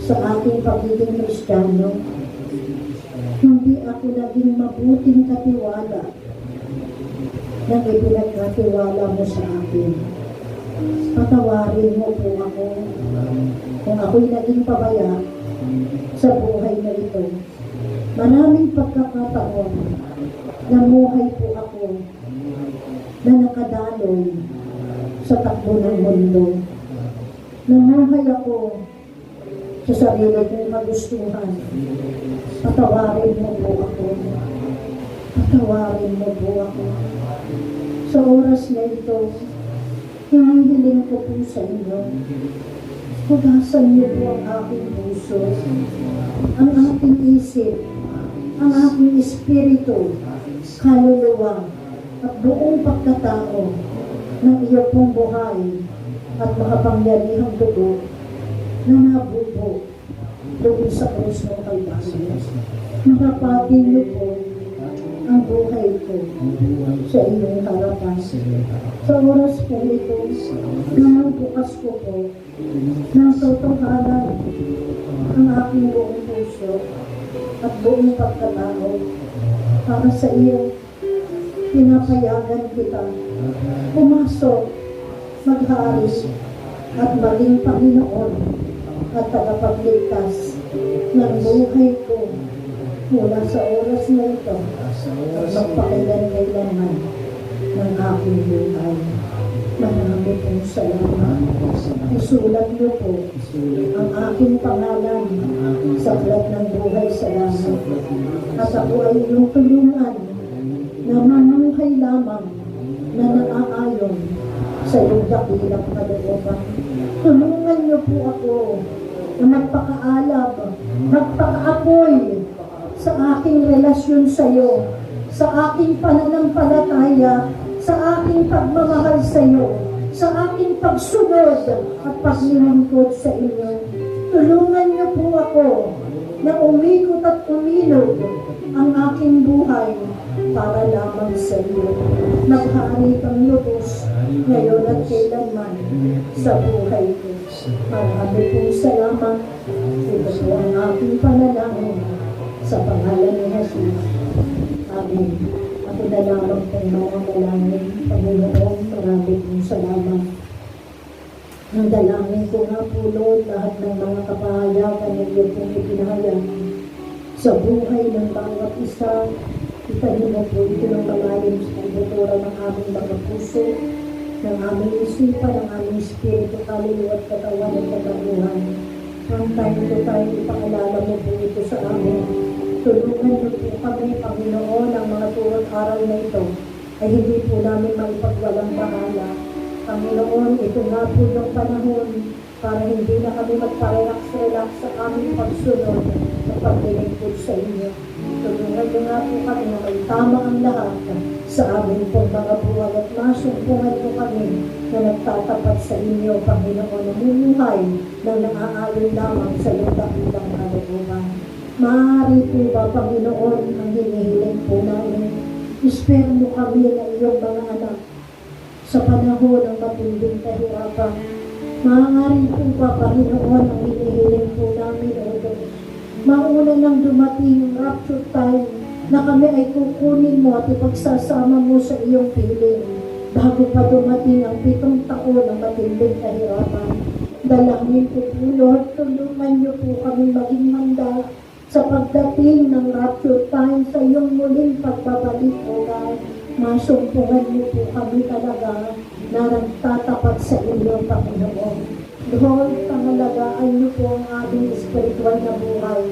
S1: sa aking pagiging Kristiyano, hindi ako naging mabuting katiwala nang ipinagkatiwala mo sa akin. Patawarin mo po ako kung ako'y naging pabaya sa buhay na ito. Maraming pagkakataon namuhay po ako na nakadaloy sa takbo ng mundo. Namuhay ako sa sarili kong kagustuhan. Patawarin mo po ako. Patawarin mo po ako. Sa oras na ito, hinihiling ko po sa inyo. Hugasan niyo po ang aking puso, ang aking isip, ang aking espiritu, kaluluwa, at buong pagkatao ng iyo pong buhay at makapangyarihang dugo na nabubo doon sa krus ng Kalbaryo. Makapatin niyo po ang buhay ko sa iyong harapan. Sa oras po ito, nang bukas ko po, nang totohanan ang aking buong puso at buong pagkatao para sa iyo. Pinapayagan kita pumasok, maghari at maging Panginoon at tagapagligtas ng buhay ko mula sa oras na ito at magpakailan-kailanman ng aking buhay. Marami pong salamat. Isulat niyo po ang aking pangalan sa aklat ng buhay sa langit. At ako ay iyong tulungan na mamuhay lamang na naaayon sa iyong dakilang kalooban. Tulungan niyo po ako na magpakaalab, magpakaapoy sa aking relasyon sa iyo, sa aking pananampalataya, sa aking pagmamahal sa iyo, sa aking pagsunod at paglilingkod sa inyo. Tulungan niyo po ako na umikot at umilog ang aking buhay para lamang sa iyo. Maghari kang lubos ngayon at kailanman sa buhay ko. Marami pong salamat. Ito po ang aking panalangin sa pangalan ni Jesus. Amen. Ako na lamang pong mananalangin. Panginoon, marami pong salamat. Ang dalangin ko nga po, Lord, lahat ng mga kapahayagan na iyo pong ipinahayag sa buhay ng bawat isa. Itahin mo po ito ng malalim sa pagbutura ng aming mga puso, ng aming isipan, ng aming espiritu, kaluluwa at katawan at katabuhan. Ang time ito tayo ipaalala mo po ito sa amin. Tulungan niyo po kami, Panginoon, ang mga turot araw na ito ay hindi po namin maipagwalang bahala. Panginoon, ito nga po yung panahon para hindi na kami magpa-relax-relax sa aming pagsunod sa paglilingkod sa inyo. Tulungan niyo nga po kami na may tama ang lahat sa aming pong mga buhay at masumpungan po kami na nagtatapat sa inyo, Panginoon, na mumuhay na naaayon lamang sa iyong dakilang kalooban. Maaari po ba, Panginoon, ang hinihiling po namin? Ispero mo kami na iyong mga anak sa panahon ng matinding kahirapan. Maaaring po ba, Panginoon, ang hinihiling po namin, O Diyos. Mauna nang dumating yung rapture time na kami ay kukunin mo at ipagsasama mo sa iyong piling bago pa dumating ang 7 taon ng matinding kahirapan. Dalangin ko po, Lord, tulungan niyo po kami maging handa sa pagdating ng rapture time sa iyong muling pagbabalik, O God. Masumpungan niyo po kami talaga na nagtatapat sa inyo, Panginoon. Lord, pangalagaan niyo po ang aming spiritual na buhay.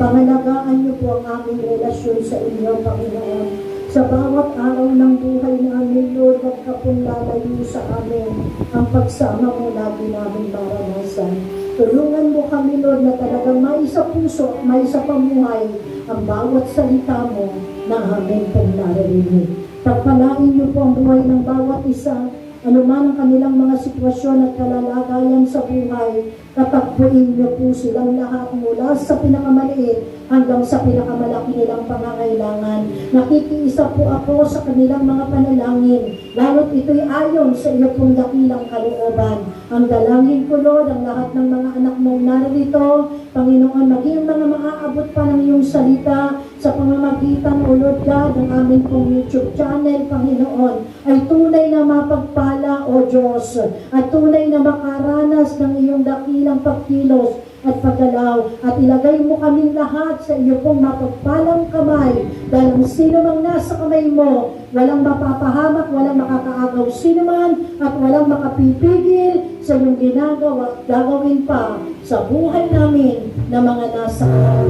S1: Pangalagaan niyo po ang aming relasyon sa inyo, Panginoon. Sa bawat araw ng buhay namin, Lord, huwag ka pong lalayo sa amin ang pagsama mo lagi namin maranasan. Tulungan mo kami, Lord, na talagang may sa puso at may sa pamuhay ang bawat salita mo na amin pong naririnig. Pagpalain niyo po ang buhay ng bawat isa, anuman ang kanilang mga sitwasyon at kalalagayan sa buhay, tatakbuin niyo po silang lahat mula sa pinakamaliit hanggang sa pinakamalaki nilang pangangailangan. Nakikiisa po ako sa kanilang mga panalangin, lalo't ito'y ayon sa iyo pong dakilang kalooban. Ang dalangin ko, Lord, ang lahat ng mga anak mong narito, Panginoon, maging mga maaabot pa ng iyong salita sa pamamagitan, O Lord God, ng aming pong YouTube channel, Panginoon, ay tunay na mapagpala, O Diyos, at tunay na makaranas ng iyong dakilang pagkilos at paggalaw, at ilagay mo kaming lahat sa iyo pong mapagpalang kamay, dahil ang sino mang nasa kamay mo, walang mapapahamak, walang makakaagaw sino man, at walang makapipigil sa iyong ginagawa at gagawin pa sa buhay namin na mga nasa kamay.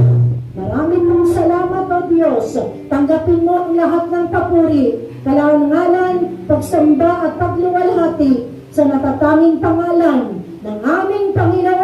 S1: Maraming mong salamat, O Diyos. Tanggapin mo ang lahat ng papuri, karangalan, pagsamba at pagluwalhati sa natatanging pangalan ng aming Panginoon